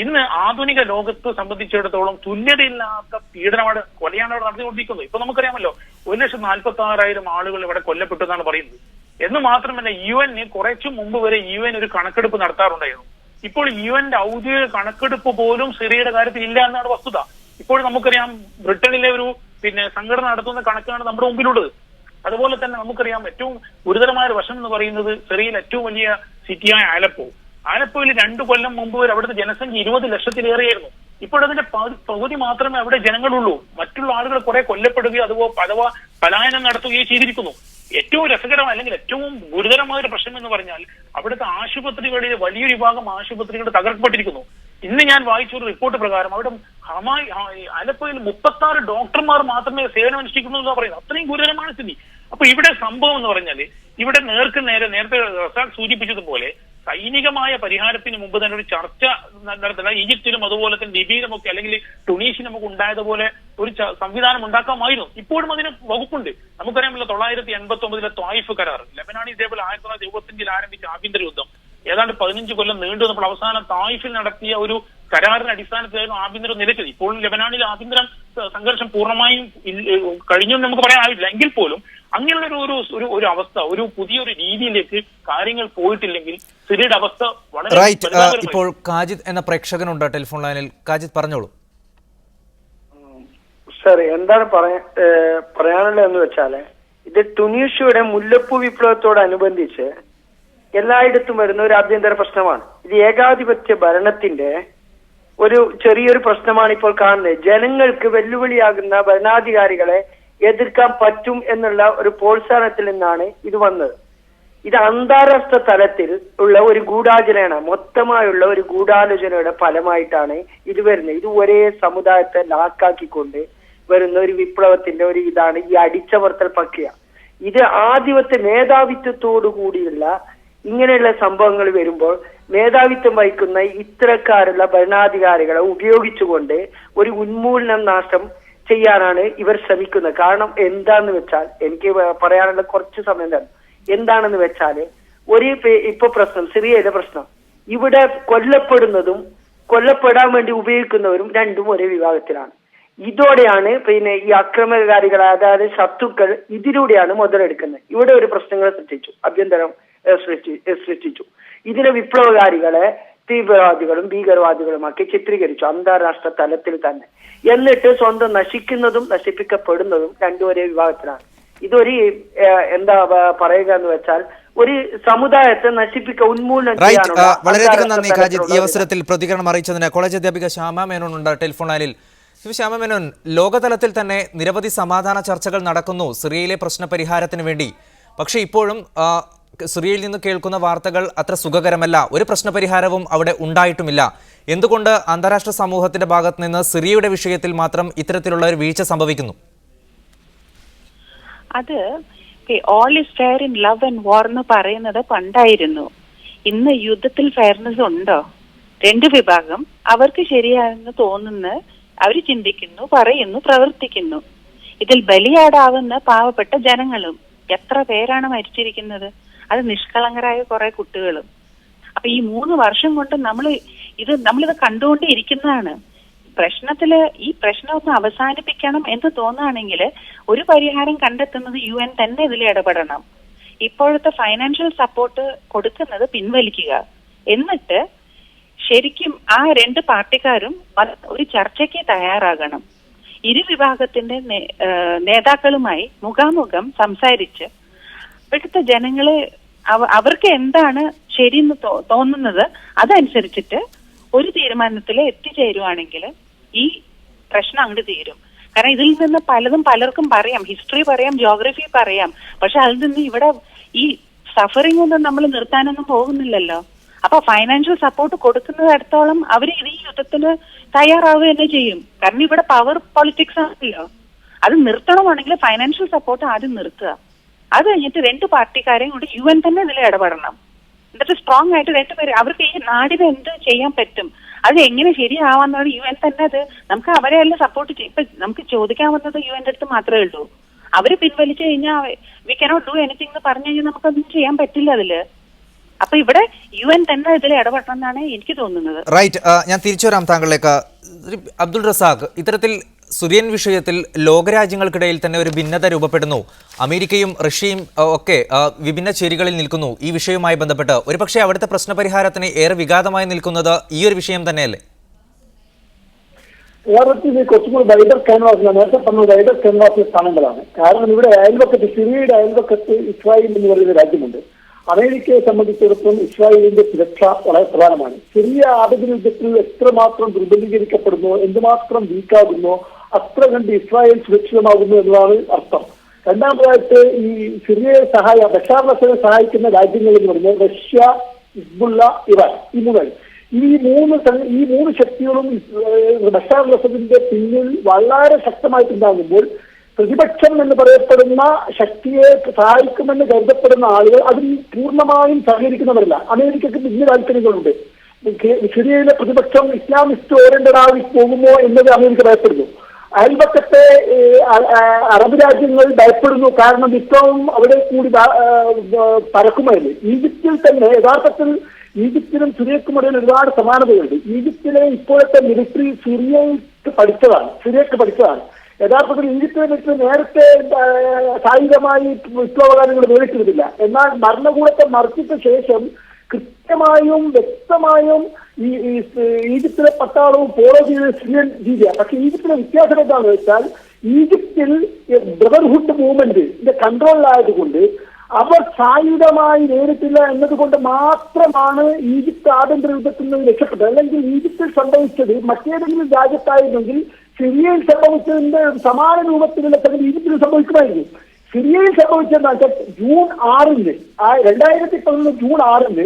ഇന്ന് ആധുനിക ലോകത്തെ സംബന്ധിച്ചിടത്തോളം തുല്യതയില്ലാത്ത പീഡനമാണ്, കൊലയാണ് അവിടെ നടത്തിക്കൊണ്ടിരിക്കുന്നത്. ഇപ്പൊ നമുക്കറിയാമല്ലോ 1,46,000 ആളുകൾ ഇവിടെ കൊല്ലപ്പെട്ടു എന്നാണ് പറയുന്നത്. എന്ന് മാത്രമല്ല UN കുറച്ചു മുമ്പ് വരെ UN ഒരു കണക്കെടുപ്പ് നടത്താറുണ്ടായിരുന്നു. ഇപ്പോൾ UN ഔദ്യോഗിക കണക്കെടുപ്പ് പോലും സിറിയയുടെ കാര്യത്തിൽ ഇല്ല എന്നാണ് വസ്തുത. ഇപ്പോൾ നമുക്കറിയാം ബ്രിട്ടനിലെ ഒരു സംഘടന നടത്തുന്ന കണക്കാണ് നമ്മുടെ മുമ്പിലുള്ളത്. അതുപോലെ തന്നെ നമുക്കറിയാം ഏറ്റവും ഗുരുതരമായ ഒരു വശം എന്ന് പറയുന്നത് സിറിയയിൽ ഏറ്റവും വലിയ സിറ്റിയായ ആലപ്പോയിൽ 2 കൊല്ലം മുമ്പ് വരെ അവിടുത്തെ ജനസംഖ്യ 20 ലക്ഷത്തിലേറെയായിരുന്നു. ഇപ്പോൾ അതിന്റെ പകുതി മാത്രമേ അവിടെ ജനങ്ങളുള്ളൂ. മറ്റുള്ള ആളുകൾ കുറെ കൊല്ലപ്പെടുകയോ അഥവാ പലായനം നടത്തുകയോ ചെയ്തിരിക്കുന്നു. ഏറ്റവും രസകരമായ അല്ലെങ്കിൽ ഏറ്റവും ഗുരുതരമായ ഒരു പ്രശ്നം എന്ന് പറഞ്ഞാൽ അവിടുത്തെ ആശുപത്രികളിൽ വലിയൊരു വിഭാഗം ആശുപത്രികൾ തകർക്കപ്പെട്ടിരിക്കുന്നു. ഇന്ന് ഞാൻ വായിച്ച ഒരു റിപ്പോർട്ട് പ്രകാരം അവിടെ ആലപ്പുഴയിൽ 36 ഡോക്ടർമാർ മാത്രമേ സേവനം അനുഷ്ഠിക്കുന്നു എന്ന് പറയുന്നത്. അത്രയും ഗുരുതരമായ സ്ഥിതി. അപ്പൊ ഇവിടെ സംഭവം എന്ന് പറഞ്ഞാല് ഇവിടെ നേരത്തെ റസാഖ് സൂചിപ്പിച്ചതുപോലെ സൈനികമായ പരിഹാരത്തിന് മുമ്പ് തന്നെ ഒരു ചർച്ച നടത്തുക. ഈജിപ്തിലും അതുപോലെ തന്നെ ലിബിയിലും ഒക്കെ അല്ലെങ്കിൽ ടുണീഷ്യയിലും ഒക്കെ ഉണ്ടായതുപോലെ ഒരു സംവിധാനം ഉണ്ടാക്കാമായിരുന്നു. ഇപ്പോഴും അതിന് വകുപ്പുണ്ട്. നമുക്കറിയാമല്ലോ 1989 ത്വായിഫ് കരാർ, ലെബനാൻ ഇതേപോലെ 1925 ആരംഭിച്ച ആഭ്യന്തര യുദ്ധം ഏതാണ്ട് 15 കൊല്ലം നീണ്ടു നമ്മൾ അവസാനം തായിഫിൽ നടത്തിയ ഒരു കരാറിന്റെ അടിസ്ഥാനത്തിലായിരുന്നു ആഭ്യന്തരം നിലച്ചത്. ഇപ്പോഴും ലെബനാനിൽ ആഭ്യന്തര സംഘർഷം പൂർണ്ണമായും കഴിഞ്ഞെന്ന് നമുക്ക് പറയാനാവില്ല. എങ്കിൽ പോലും അങ്ങനെയുള്ള ഒരു അവസ്ഥ, ഒരു പുതിയൊരു രീതിയിലേക്ക് കാര്യങ്ങൾ പോയിട്ടില്ലെങ്കിൽ സിറിയയുടെ അവസ്ഥ വളരെ. ഇപ്പോൾ കാജിദ് എന്ന പ്രേക്ഷകനുണ്ട് ടെലിഫോൺ ലൈനിൽ. കാജിദ് പറഞ്ഞോളൂ. സർ, എന്താണ് പറയാനുള്ളതെന്ന് വെച്ചാല് ഇത് ടുണീഷ്യയുടെ മുല്ലപ്പൂ വിപ്ലവത്തോടനുബന്ധിച്ച് എല്ലായിടത്തും വരുന്ന ഒരു ആഭ്യന്തര പ്രശ്നമാണ്. ഇത് ഏകാധിപത്യ ഭരണത്തിന്റെ ഒരു ചെറിയൊരു പ്രശ്നമാണ് ഇപ്പോൾ കാണുന്നത്. ജനങ്ങൾക്ക് വെല്ലുവിളിയാകുന്ന ഭരണാധികാരികളെ എതിർക്കാൻ പറ്റും എന്നുള്ള ഒരു പ്രോത്സാഹനത്തിൽ നിന്നാണ് ഇത് വന്നത്. ഇത് അന്താരാഷ്ട്ര തലത്തിൽ ഉള്ള ഒരു ഗൂഢാലോചനയാണ്, മൊത്തമായുള്ള ഒരു ഗൂഢാലോചനയുടെ ഫലമായിട്ടാണ് ഇത് വരുന്നത്. ഇത് ഒരേ സമുദായത്തെ ലാക്കാക്കിക്കൊണ്ട് വരുന്ന ഒരു വിപ്ലവത്തിന്റെ ഒരു ഇതാണ് ഈ അടിച്ചമർത്തൽ പ്രക്രിയ. ഇത് ആധിപത്യ മേധാവിത്വത്തോടു കൂടിയുള്ള ഇങ്ങനെയുള്ള സംഭവങ്ങൾ വരുമ്പോൾ മേധാവിത്വം വഹിക്കുന്ന ഇത്തരക്കാരുള്ള ഭരണാധികാരികളെ ഉപയോഗിച്ചുകൊണ്ട് ഒരു ഉന്മൂലനം നാശം ചെയ്യാനാണ് ഇവർ ശ്രമിക്കുന്നത്. കാരണം എന്താന്ന് വെച്ചാൽ, എനിക്ക് പറയാനുള്ള കുറച്ച് സമയം തരണം. എന്താണെന്ന് വെച്ചാല് ഇപ്പൊ പ്രശ്നം, സിറിയയിലെ പ്രശ്നം, ഇവിടെ കൊല്ലപ്പെടുന്നതും കൊല്ലപ്പെടാൻ വേണ്ടി ഉപയോഗിക്കുന്നവരും രണ്ടും ഒരേ വിഭാഗത്തിലാണ്. ഇതോടെയാണ് ഈ അക്രമകാരികൾ, അതായത് ശത്രുക്കൾ ഇതിലൂടെയാണ് മുതലെടുക്കുന്നത്. ഇവിടെ ഒരു പ്രശ്നങ്ങൾ സൃഷ്ടിച്ചു, ആഭ്യന്തരം സൃഷ്ടിച്ചു. ഇതിനെ വിപ്ലവകാരികളെ തീവ്രവാദികളും ഭീകരവാദികളുമാക്കി ചിത്രീകരിച്ചു അന്താരാഷ്ട്ര തലത്തിൽ തന്നെ. എന്നിട്ട് സ്വന്തം നശിക്കുന്നതും നശിപ്പിക്കപ്പെടുന്നതും രണ്ടും ഒരേ വിഭാഗത്തിലാണ്. ഇതൊരു എന്താ പറയുക എന്ന് വെച്ചാൽ ഒരു സമുദായത്തെ ഉന്മൂലനം ചെയ്യാനുള്ള. വളരെയധികം നന്ദി കാജിദ്, ഈ അവസരത്തിൽ പ്രതികരണം അറിയിച്ചതിന്. കോളേജ് അധ്യാപിക ശ്യാമ മേനോൻ ഉണ്ട് ടെലിഫോൺ ലൈനിൽ. ശ്യാമ മേനോൻ, ലോകതലത്തിൽ തന്നെ നിരവധി സമാധാന ചർച്ചകൾ നടക്കുന്നു സിറിയയിലെ പ്രശ്ന പരിഹാരത്തിന് വേണ്ടി. പക്ഷേ ഇപ്പോഴും സിറിയയിൽ നിന്ന് കേൾക്കുന്ന വാർത്തകൾ അത്ര സുഖകരമല്ല. ഒരു പ്രശ്നപരിഹാരവും അവിടെ ഉണ്ടായിട്ടുമില്ല. എന്തുകൊണ്ട് അന്താരാഷ്ട്ര സമൂഹത്തിന്റെ ഭാഗത്ത് നിന്ന് സിറിയയുടെ വിഷയത്തിൽ മാത്രം ഇത്തരത്തിലുള്ള ഒരു വീഴ്ച സംഭവിക്കുന്നു? അത് all is fair in love and war എന്ന് പറയുന്നത് പണ്ടായിരുന്നു. ഇന്ന് യുദ്ധത്തിൽ ഫെയർനെസ് ഉണ്ടോ? രണ്ട് വിഭാഗം അവർക്ക് ശരിയാണെന്ന് തോന്നുന്ന അവർ ചിന്തിക്കുന്നു, പറയുന്നു, പ്രവർത്തിക്കുന്നു. ഇതിൽ ബലിയാടാവുന്ന പാവപ്പെട്ട ജനങ്ങളും. എത്ര പേരാണ് മരിച്ചിരിക്കുന്നത്? അത് നിഷ്കളങ്കരായ കുറെ കുട്ടികളും. അപ്പൊ ഈ 3 വർഷം കൊണ്ട് നമ്മളിത് കണ്ടുകൊണ്ടേ ഇരിക്കുന്നതാണ്. ഈ പ്രശ്നം ഒന്ന് അവസാനിപ്പിക്കണം എന്ന് തോന്നുകയാണെങ്കിൽ ഒരു പരിഹാരം കണ്ടെത്തുന്നത് UN തന്നെ ഇതിൽ ഇടപെടണം. ഇപ്പോഴത്തെ ഫൈനാൻഷ്യൽ സപ്പോർട്ട് കൊടുക്കുന്നത് പിൻവലിക്കുക. എന്നിട്ട് ശരിക്കും ആ 2 പാർട്ടിക്കാരും ഒരു ചർച്ചയ്ക്ക് തയ്യാറാകണം. ഇരുവിഭാഗത്തിന്റെ നേതാക്കളുമായി മുഖാമുഖം സംസാരിച്ച് ഇവിടുത്തെ ജനങ്ങളെ അവർക്ക് എന്താണ് ശരിയെന്ന് തോന്നുന്നത് അതനുസരിച്ചിട്ട് ഒരു തീരുമാനത്തിൽ എത്തിച്ചേരുവാണെങ്കിൽ ഈ പ്രശ്നം അങ്ങോട്ട് തീരും. കാരണം ഇതിൽ നിന്ന് പലർക്കും പറയാം, ഹിസ്റ്ററി പറയാം, ജോഗ്രഫി പറയാം. പക്ഷെ അതിൽ നിന്ന് ഇവിടെ ഈ സഫറിംഗ് ഒന്നും നമ്മൾ നിർത്താനൊന്നും പോകുന്നില്ലല്ലോ. അപ്പൊ ഫൈനാൻഷ്യൽ സപ്പോർട്ട് കൊടുക്കുന്നിടത്തോളം അവർ ഈ യുദ്ധത്തിന് തയ്യാറാവുക തന്നെ ചെയ്യും. കാരണം ഇവിടെ പവർ പൊളിറ്റിക്സ് ആണല്ലോ. അത് നിർത്തണമെങ്കിൽ ഫൈനാൻഷ്യൽ സപ്പോർട്ട് ആദ്യം നിർത്തുക. അത് കഴിഞ്ഞിട്ട് 2 പാർട്ടിക്കാരെയും കൂടി UN തന്നെ ഇതിൽ ഇടപെടണം. എന്നിട്ട് സ്ട്രോങ് ആയിട്ട് 2 പേര് അവർക്ക് ഈ നാടിന് എന്ത് ചെയ്യാൻ പറ്റും, അത് എങ്ങനെ ശരിയാവാന്നാണ് UN തന്നെ. അത് നമുക്ക് അവരെ എല്ലാം സപ്പോർട്ട് ചെയ്യും. ഇപ്പൊ നമുക്ക് ചോദിക്കാവുന്നത് UN അടുത്ത് മാത്രമേ ഉള്ളൂ. അവര് പിൻവലിച്ചു കഴിഞ്ഞാൽ വി കനോട്ട് ഡു എനിത്തിങ് എന്ന് പറഞ്ഞു കഴിഞ്ഞാൽ നമുക്കൊന്നും ചെയ്യാൻ പറ്റില്ല അതില്. അപ്പൊ ഇവിടെ UN തന്നെ ഇതിൽ ഇടപെടണം എന്നാണ് എനിക്ക് തോന്നുന്നത്. റൈറ്റ്, ഞാൻ തിരിച്ചു വരാം താങ്കളിലേക്ക്. അബ്ദുൾ റസാഖ്, ഇത്തരത്തിൽ സിറിയൻ വിഷയത്തിൽ ലോകരാജ്യങ്ങൾക്കിടയിൽ തന്നെ ഒരു ഭിന്നത രൂപപ്പെടുന്നു. അമേരിക്കയും റഷ്യയും ഒക്കെ വിഭിന്ന ചേരികളിൽ നിൽക്കുന്നു ഈ വിഷയവുമായി ബന്ധപ്പെട്ട്. ഒരുപക്ഷെ അവിടുത്തെ പ്രശ്നപരിഹാരത്തിന് ഏറെ വിഘാതമായി നിൽക്കുന്നത് ഈ ഒരു വിഷയം തന്നെയല്ലേ? കേരളത്തിൽ കുറച്ചും കൂടി വൈഡർ ക്യാൻവാസ്, നേരത്തെ പറഞ്ഞ വൈഡർ ക്യാൻവാസിൽ സ്ഥാനങ്ങളാണ്. കാരണം ഇവിടെ അയൽവക്കത്ത്, സിറിയയുടെ അയൽവക്കത്ത് ഇസ്രായേൽ എന്ന് പറയുന്ന രാജ്യമുണ്ട്. അമേരിക്കയെ സംബന്ധിച്ചിടത്തോളം ഇസ്രായേലിന്റെ സുരക്ഷ വളരെ പ്രധാനമാണ്. സിറിയ ആഭ്യന്തര യുദ്ധത്തിൽ എത്രമാത്രം ദുർബലീകരിക്കപ്പെടുന്നോ, എന്തുമാത്രം വീക്കാകുന്നോ അത്ര കണ്ട് ഇസ്രായേൽ സുരക്ഷിതമാകുന്നു എന്നതാണ് അർത്ഥം. രണ്ടാമതായിട്ട് ഈ സിറിയയെ ബഷാർ അൽ അസദിനെ സഹായിക്കുന്ന രാജ്യങ്ങൾ എന്ന് പറഞ്ഞാൽ റഷ്യ, ഹിസ്ബുള്ള, ഇറാൻ, ഈ മൂന്ന് ശക്തികളും ബഷാർ അൽ അസദിന്റെ പിന്നിൽ വളരെ ശക്തമായിട്ടുണ്ടാകുമ്പോൾ പ്രതിപക്ഷം എന്ന് പറയപ്പെടുന്ന ശക്തിയെ സഹായിക്കുമെന്ന് കരുതപ്പെടുന്ന ആളുകൾ അതിൽ പൂർണ്ണമായും സഹകരിക്കുന്നവരല്ല. അമേരിക്കക്ക് ഭിന്ന താല്പര്യങ്ങളുണ്ട്. സിറിയയിലെ പ്രതിപക്ഷം ഇസ്ലാമിസ്റ്റ് ഓറിയന്റഡ് ആയി പോകുമോ എന്നത് അമേരിക്ക ഭയപ്പെടുന്നു. അയൽപക്കത്തെ അറബ് രാജ്യങ്ങൾ ഭയപ്പെടുന്നു. കാരണം വിപ്ലവം അവിടെ കൂടി പരക്കുമല്ലേ. ഈജിപ്തിൽ തന്നെ യഥാർത്ഥത്തിൽ ഈജിപ്തിനും സിറിയക്കും ഇടയിൽ ഒരുപാട് സമാനതകളുണ്ട്. ഈജിപ്തിലെ ഇപ്പോഴത്തെ മിലിറ്ററി സിറിയക്ക് പഠിച്ചതാണ്. യഥാർത്ഥത്തിൽ ഈജിപ്തിനെ വെച്ച് നേരത്തെ സായുധമായി വിപ്ലവകാര്യങ്ങൾ നേരിട്ടിരുന്നില്ല. എന്നാൽ ഭരണകൂടത്തെ മറിച്ചിട്ട ശേഷം കൃത്യമായും വ്യക്തമായും ഈ ഈജിപ്തിലെ പട്ടാളവും ഫോളോ ചെയ്ത സിറിയൻ രീതിയാണ്. പക്ഷെ ഈജിപ്തിലെ വ്യത്യാസം എന്താണെന്ന് വെച്ചാൽ ഈജിപ്തിൽ ബ്രദർഹുഡ് മൂവ്മെന്റിന്റെ കൺട്രോളിലായതുകൊണ്ട് അവർ സായുധമായി നേരിട്ടില്ല എന്നതുകൊണ്ട് മാത്രമാണ് ഈജിപ്ത് ആഭ്യന്തര യുദ്ധത്തിൽ നിന്ന് രക്ഷപ്പെട്ടത്. അല്ലെങ്കിൽ ഈജിപ്തിൽ സംഭവിച്ചത് മറ്റേതെങ്കിലും രാജ്യത്തായിരുന്നെങ്കിൽ സിറിയയിൽ സംഭവിച്ചതിന്റെ സമാന രൂപത്തിലുള്ള സംഗതി ഈജിപ്തിൽ സംഭവിക്കുമായിരുന്നു. സിറിയയിൽ സംഭവിച്ചതെന്ന് വെച്ചാൽ June 6 2011 June 6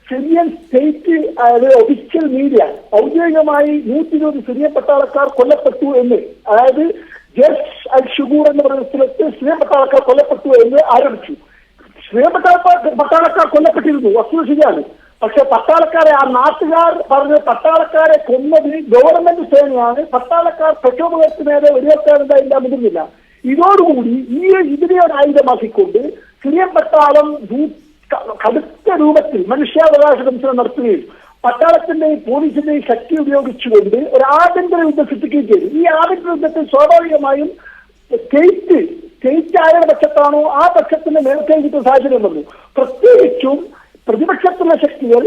Syrian state official media ഔദ്യോഗികമായി 120 സിറിയൻ പട്ടാളക്കാർ കൊല്ലപ്പെട്ടു എന്ന്, അതായത് ജെഷ് അൽ ഷുഗൂർ എന്ന് പറയുന്ന സ്ഥലത്ത് സിറിയൻ പട്ടാളക്കാർ കൊല്ലപ്പെട്ടു എന്ന് ആരോപിച്ചു. സിറിയൻ പട്ടാളക്കാർ കൊല്ലപ്പെട്ടിരുന്നു, വസ്തുത ശരിയാണ്. പക്ഷെ പട്ടാളക്കാരെ ആ നാട്ടുകാർ പറഞ്ഞ് പട്ടാളക്കാരെ കൊന്നത് ഗവൺമെന്റ് സേനയാണ്, പട്ടാളക്കാർ പ്രക്ഷോഭകർക്ക് നേരെ വെടിവെക്കാനുണ്ടായില്ല മുതിർന്നില്ല. ഇതോടുകൂടി ഇതിനെ ഒരു ആയുധമാക്കിക്കൊണ്ട് സിറിയൻ പട്ടാളം കടുത്ത രൂപത്തിൽ മനുഷ്യാവകാശ ലംഘനം നടത്തുകയും പട്ടാളത്തിന്റെയും പോലീസിന്റെയും ശക്തി ഉപയോഗിച്ചുകൊണ്ട് ഒരു ആഭ്യന്തര യുദ്ധം സൃഷ്ടിക്കുകയും ചെയ്തു. ഈ ആഭ്യന്തര യുദ്ധത്തിൽ സ്വാഭാവികമായും സ്റ്റേറ്റ് ആരുടെ പക്ഷത്താണോ ആ പക്ഷത്തിന്റെ നേരത്തെ കിട്ടുന്ന സാഹചര്യം വന്നു. പ്രത്യേകിച്ചും പ്രതിപക്ഷത്തുള്ള ശക്തികൾ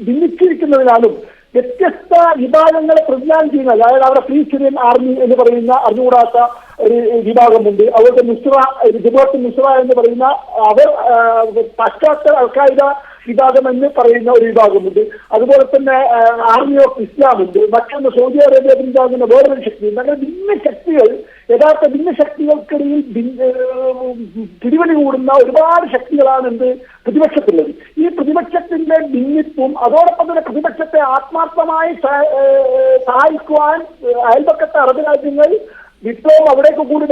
ഭിന്നിച്ചിരിക്കുന്നതിനാലും വ്യത്യസ്ത വിഭാഗങ്ങളെ പ്രതിദാനം ചെയ്യുന്നത്, അതായത് അവിടെ ഫ്രീ സിറിയൻ ആർമി എന്ന് പറയുന്ന അറിഞ്ഞുകൂടാത്ത ഒരു വിഭാഗമുണ്ട്. അതുപോലെ നുസ്ര എന്ന് പറയുന്ന അവർ പാശ്ചാത്യ അൽഖായിദ വിഭാഗം എന്ന് പറയുന്ന ഒരു വിഭാഗമുണ്ട്. അതുപോലെ തന്നെ ആർമി ഓഫ് ഇസ്ലാം ഉണ്ട്. മറ്റൊന്ന് സൗദി അറേബ്യ പിന്താങ്ങുന്ന വേറൊരു ശക്തിയുണ്ട്. അങ്ങനെ ഭിന്നശക്തികൾ, യഥാർത്ഥ ഭിന്നശക്തികൾക്കിടയിൽ പിടിവലി കൂടുന്ന ഒരുപാട് ശക്തികളാണ് പ്രതിപക്ഷത്തുള്ളത്. ഈ പ്രതിപക്ഷത്തിന്റെ ഭിന്നിപ്പും അതോടൊപ്പം തന്നെ പ്രതിപക്ഷത്തെ ആത്മാർത്ഥമായി സഹായിക്കുവാൻ അയൽപക്കത്തെ അറബ് രാജ്യങ്ങൾ വിപ്ലവം അവിടേക്ക് കൂടി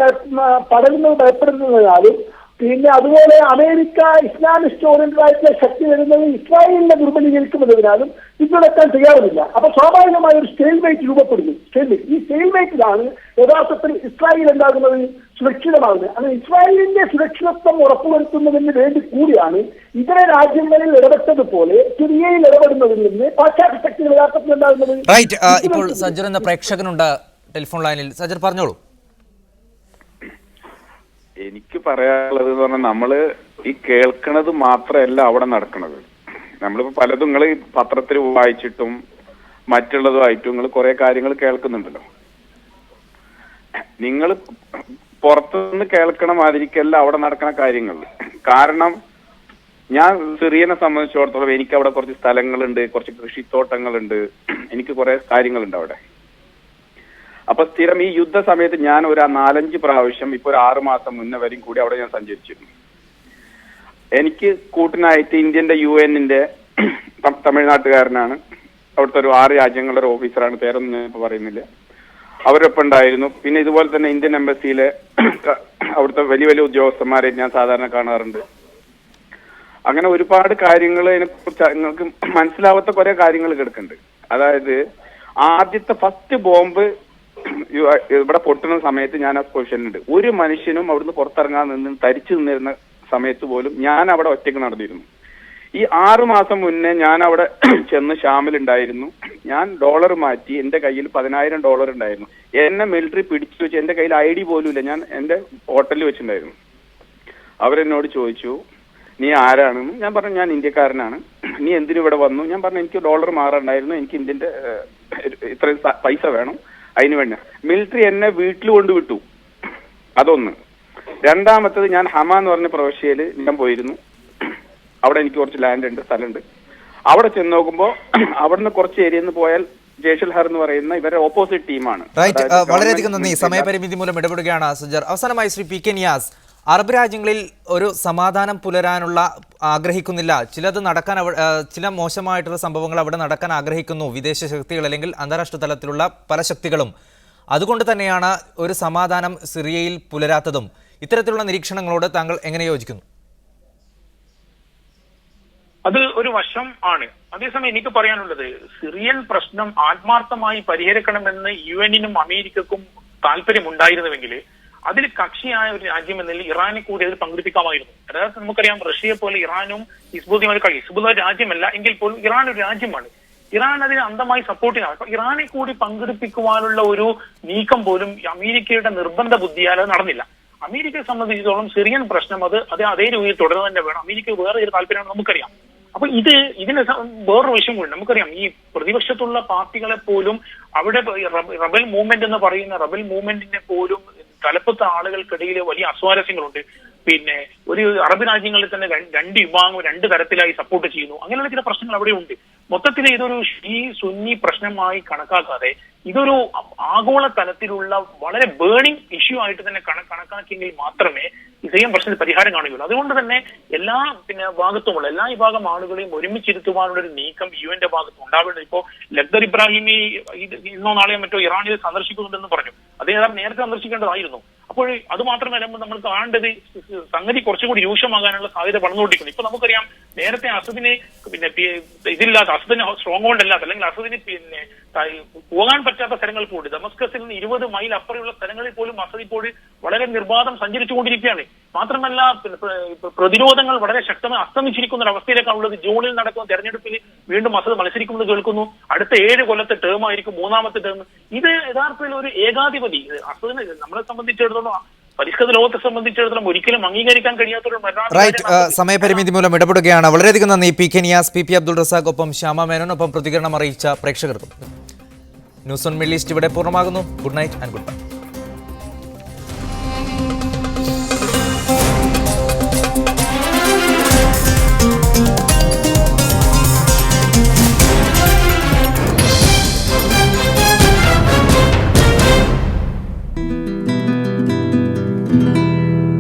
ഭയപ്പെടുന്നതിനാലും പിന്നെ അതുപോലെ അമേരിക്ക ഇസ്ലാമിസ്റ്റ് ഓറിയന്റഡായിട്ടുള്ള ശക്തി വരുന്നത് ഇസ്രായേലിനെ ദുർബലീകരിക്കുന്നതിനാലും പിന്തുണക്കാൻ തയ്യാറുമില്ല. അപ്പൊ സ്വാഭാവികമായ ഒരു സ്റ്റേൽമേറ്റ് രൂപപ്പെടുന്നു. ഈ സ്റ്റേൽമേറ്റിലാണ് യഥാർത്ഥത്തിൽ ഇസ്രായേൽ എന്താകുന്നത് സുരക്ഷിതമാകുന്നത്. അങ്ങനെ ഇസ്രായേലിന്റെ സുരക്ഷിതത്വം ഉറപ്പുവരുത്തുന്നതിന് വേണ്ടി കൂടിയാണ് ഇതര രാജ്യങ്ങളിൽ ഇടപെട്ടതുപോലെ സിറിയയിൽ ഇടപെടുന്നതിൽ നിന്ന് പാശ്ചാത്യ ശക്തികൾ യഥാർത്ഥത്തിൽ ഉണ്ടാകുന്നത്. ഇപ്പോൾ സജർ എന്ന പ്രേക്ഷകനുണ്ട് ടെലിഫോൺ ലൈനിൽ. സജർ പറഞ്ഞോളൂ. എനിക്ക് പറയാനുള്ളത് എന്ന് പറഞ്ഞാൽ നമ്മള് ഈ കേൾക്കണത് മാത്രമല്ല അവിടെ നടക്കുന്നത്. നമ്മളിപ്പോ പലതും നിങ്ങൾ പത്രത്തിൽ വായിച്ചിട്ടും മറ്റുള്ളതുമായിട്ടും നിങ്ങൾ കുറെ കാര്യങ്ങൾ കേൾക്കുന്നുണ്ടല്ലോ. നിങ്ങൾ പുറത്തുനിന്ന് കേൾക്കണ മാതിരിക്കല്ല അവിടെ നടക്കുന്ന കാര്യങ്ങൾ. കാരണം ഞാൻ സിറിയനെ സംബന്ധിച്ചിടത്തോളം എനിക്ക് അവിടെ കുറച്ച് സ്ഥലങ്ങളുണ്ട്, കുറച്ച് കൃഷിത്തോട്ടങ്ങളുണ്ട്, എനിക്ക് കുറെ കാര്യങ്ങളുണ്ട് അവിടെ. അപ്പൊ സ്ഥിരം ഈ യുദ്ധ സമയത്ത് ഞാൻ ഒരു 4-5 പ്രാവശ്യം ഇപ്പൊ ഒരു 6 മാസം മുന്നേ വരെയും കൂടി അവിടെ ഞാൻ സഞ്ചരിച്ചിരുന്നു. എനിക്ക് കൂട്ടിനായിട്ട് ഇന്ത്യന്റെ UN-ന്റെ തമിഴ്നാട്ടുകാരനാണ്, അവിടുത്തെ ഒരു 6 രാജ്യങ്ങളുടെ ഒരു ഓഫീസറാണ്, പേരൊന്നും ഞാൻ ഇപ്പൊ പറയുന്നില്ല, അവരൊപ്പം ഉണ്ടായിരുന്നു. പിന്നെ ഇതുപോലെ തന്നെ ഇന്ത്യൻ എംബസിയിലെ അവിടുത്തെ വലിയ വലിയ ഉദ്യോഗസ്ഥന്മാരെ ഞാൻ സാധാരണ കാണാറുണ്ട്. അങ്ങനെ ഒരുപാട് കാര്യങ്ങൾ അതിനെക്കുറിച്ച് നിങ്ങൾക്ക് മനസ്സിലാവാത്ത കുറെ കാര്യങ്ങൾ കിടക്കുന്നുണ്ട്. അതായത് ആദ്യത്തെ ഫസ്റ്റ് ബോംബ് ഇവിടെ പൊട്ടുന്ന സമയത്ത് ഞാൻ ആ പൊസിഷനിലുണ്ട്. ഒരു മനുഷ്യനും അവിടുന്ന് പുറത്തിറങ്ങാൻ നിന്ന് തരിച്ചു നിന്നിരുന്ന സമയത്ത് പോലും ഞാൻ അവിടെ ഒറ്റയ്ക്ക് നടന്നിരുന്നു. ഈ 6 മാസം മുന്നേ ഞാൻ അവിടെ ചെന്ന് ഷാമിലുണ്ടായിരുന്നു. ഞാൻ ഡോളർ മാറ്റി, എന്റെ കയ്യിൽ $10,000 ഉണ്ടായിരുന്നു. എന്നെ മിലിറ്ററി പിടിച്ചു വെച്ച് എന്റെ കയ്യിൽ ID പോലും ഇല്ല. ഞാൻ എന്റെ ഹോട്ടലിൽ വെച്ചിട്ടുണ്ടായിരുന്നു. അവരെന്നോട് ചോദിച്ചു നീ ആരാണെന്ന്. ഞാൻ പറഞ്ഞു ഞാൻ ഇന്ത്യക്കാരനാണ്. നീ എന്തിനു ഇവിടെ വന്നു? ഞാൻ പറഞ്ഞു എനിക്ക് ഡോളർ മാറാണ്ടായിരുന്നു, എനിക്ക് ഇന്ത്യന്റെ ഇത്രയും പൈസ വേണം, അതിന് വേണ്ട. മിലിറ്ററി എന്നെ വീട്ടിൽ കൊണ്ടുവിട്ടു. അതൊന്ന്. രണ്ടാമത്തത് ഞാൻ ഹമ എന്ന് പറഞ്ഞ പ്രവിശ്യയിൽ ഞാൻ പോയിരുന്നു. അവിടെ എനിക്ക് കുറച്ച് ലാൻഡ് ഉണ്ട്, സ്ഥലമുണ്ട്. അവിടെ ചെന്ന് നോക്കുമ്പോൾ അവിടുന്ന് കുറച്ച് ഏരിയയിൽ നിന്ന് പോയാൽ ജയ്ഷൽ ഹർ എന്ന് പറയുന്ന ഇവരുടെ ഓപ്പോസിറ്റ് ടീമാണ്. റൈറ്റ്, വളരെയധികം നന്ദി. സമയപരിമിതി മൂലം ഇടപെടുകയാണ് സുജർ. അവസാനമായി Shri P K Niyas, Arab രാജ്യങ്ങളിൽ ഒരു സമാധാനം പുലരാനുള്ള ആഗ്രഹിക്കുന്നില്ല, ചില മോശമായിട്ടുള്ള സംഭവങ്ങൾ അവിടെ നടക്കാൻ ആഗ്രഹിക്കുന്നു വിദേശ ശക്തികൾ അല്ലെങ്കിൽ അന്താരാഷ്ട്ര തലത്തിലുള്ള പല ശക്തികളും. അതുകൊണ്ട് തന്നെയാണ് ഒരു സമാധാനം സിറിയയിൽ പുലരാത്തതും. ഇത്തരത്തിലുള്ള നിരീക്ഷണങ്ങളോട് താങ്കൾ എങ്ങനെ യോജിക്കുന്നു? അത് ഒരു വശം ആണ്. അതേസമയം എനിക്ക് പറയാനുള്ളത്, സിറിയൻ പ്രശ്നം ആത്മാർത്ഥമായി പരിഹരിക്കണമെന്ന് UN-നും അമേരിക്കക്കും താല്പര്യമുണ്ടായിരുന്നുവെങ്കിൽ അതിൽ കക്ഷിയായ ഒരു രാജ്യം എന്നതിൽ ഇറാനെ കൂടി അതിൽ പങ്കെടുപ്പിക്കാമായിരുന്നു. അതായത് നമുക്കറിയാം, റഷ്യയെ പോലെ ഇറാനും ഹിസ്ബുള്ള രാജ്യമല്ല എങ്കിൽ പോലും ഇറാൻ ഒരു രാജ്യമാണ്. ഇറാൻ അതിനെ അന്ധമായി സപ്പോർട്ട് ചെയ്യണം. അപ്പൊ ഇറാനെ കൂടി പങ്കെടുപ്പിക്കുവാനുള്ള ഒരു നീക്കം പോലും അമേരിക്കയുടെ നിർബന്ധ ബുദ്ധിയാൽ നടന്നില്ല. അമേരിക്കയെ സംബന്ധിച്ചിടത്തോളം സിറിയൻ പ്രശ്നം അത് അതേ രീതിയിൽ തുടർന്ന് തന്നെ വേണം. അമേരിക്ക വേറെ ഒരു താല്പര്യമാണ് നമുക്കറിയാം. അപ്പൊ ഇതിന് വേറൊരു വശം കൂടി നമുക്കറിയാം. ഈ പ്രതിപക്ഷത്തുള്ള പാർട്ടികളെ പോലും അവിടെ റബൽ മൂവ്മെന്റ് എന്ന് പറയുന്ന റബൽ മൂവ്മെന്റിനെ പോലും തലപ്പത്തെ ആളുകൾക്കിടയിൽ വലിയ അസ്വാരസ്യങ്ങളുണ്ട്. പിന്നെ ഒരു അറബ് രാജ്യങ്ങളിൽ തന്നെ രണ്ട് വിഭാഗം രണ്ട് തരത്തിലായി സപ്പോർട്ട് ചെയ്യുന്നു. അങ്ങനെയുള്ള ചില പ്രശ്നങ്ങൾ അവിടെ ഉണ്ട്. മൊത്തത്തിൽ ഇതൊരു സുന്നി പ്രശ്നമായി കണക്കാക്കാതെ ഇതൊരു ആഗോള തലത്തിലുള്ള വളരെ ബേണിംഗ് ഇഷ്യൂ ആയിട്ട് തന്നെ കണക്കാക്കിയെങ്കിൽ മാത്രമേ ഈ സെയിം പ്രശ്നത്തിന് പരിഹാരം കാണുകയുള്ളൂ. അതുകൊണ്ട് തന്നെ എല്ലാ ഭാഗത്തുമുള്ള എല്ലാ വിഭാഗം ആളുകളെയും ഒരുമിച്ചിരുത്തുവാനുള്ള ഒരു നീക്കം UN-ന്റെ ഭാഗത്ത് ഉണ്ടാവേണ്ടത്. ഇപ്പോ ലഗ്ദർ ഇബ്രാഹിമി ഇന്നോ നാളെയോ മറ്റോ ഇറാനിൽ സന്ദർശിക്കുന്നുണ്ടെന്ന് പറഞ്ഞു. അദ്ദേഹം നേരത്തെ സന്ദർശിക്കേണ്ടതായിരുന്നു. അപ്പോൾ അത് മാത്രമല്ല നമ്മൾ കാണേണ്ടത് സംഗതി കുറച്ചുകൂടി രൂക്ഷമാകാനുള്ള സാധ്യത വളർന്നുകൊണ്ടിരിക്കുന്നു. ഇപ്പൊ നമുക്കറിയാം, നേരത്തെ അസദിന് ഇതില്ലാത്ത അസദിന് സ്ട്രോങ് ഹോൾഡ് അല്ലാത്ത അല്ലെങ്കിൽ അസദിന് പോകാൻ പറ്റാത്ത സ്ഥലങ്ങൾ കൂടി ദമസ്കസിൽ നിന്ന് 20 മൈൽ അപ്പുറമുള്ള സ്ഥലങ്ങളിൽ പോലും അസദ് ഇപ്പോൾ വളരെ നിർബാധം സഞ്ചരിച്ചുകൊണ്ടിരിക്കുകയാണ്. മാത്രമല്ല പ്രതിരോധങ്ങൾ വളരെ ശക്തമായി അസ്തമിച്ചിരിക്കുന്ന ഒരു അവസ്ഥയിലേക്കാണുള്ളത്. ജൂണിൽ നടക്കുന്ന തെരഞ്ഞെടുപ്പിൽ വീണ്ടും അസദ് മത്സരിക്കുമെന്ന് കേൾക്കുന്നു. അടുത്ത 7 കൊല്ലത്തെ ടേം ആയിരിക്കും, 3ാമത്തെ ടേം. ഇത് യഥാർത്ഥത്തിൽ ഒരു ഏകാധിപതി അസദിനെ നമ്മളെ സംബന്ധിച്ചിടത്തോളം പരിഷ്കൃത ലോകത്തെ സംബന്ധിച്ചിടത്തോളം ഒരിക്കലും അംഗീകരിക്കാൻ കഴിയാത്തൊരു റൈറ്റ്, സമയപരിമിതി മൂലം ഇടപെടുകയാണ്. വളരെയധികം നന്ദി P K Niyas, PP Abdul Razak, ഒപ്പം ശ്യാമ മേനോൻ, ഒപ്പം പ്രതികരണം അറിയിച്ച പ്രേക്ഷകർക്കും. ന്യൂസ് ഓൺ മിഡിൽ ഈസ്റ്റ് ഇവിടെ പൂർണ്ണമാകുന്നു. Good night and good bye.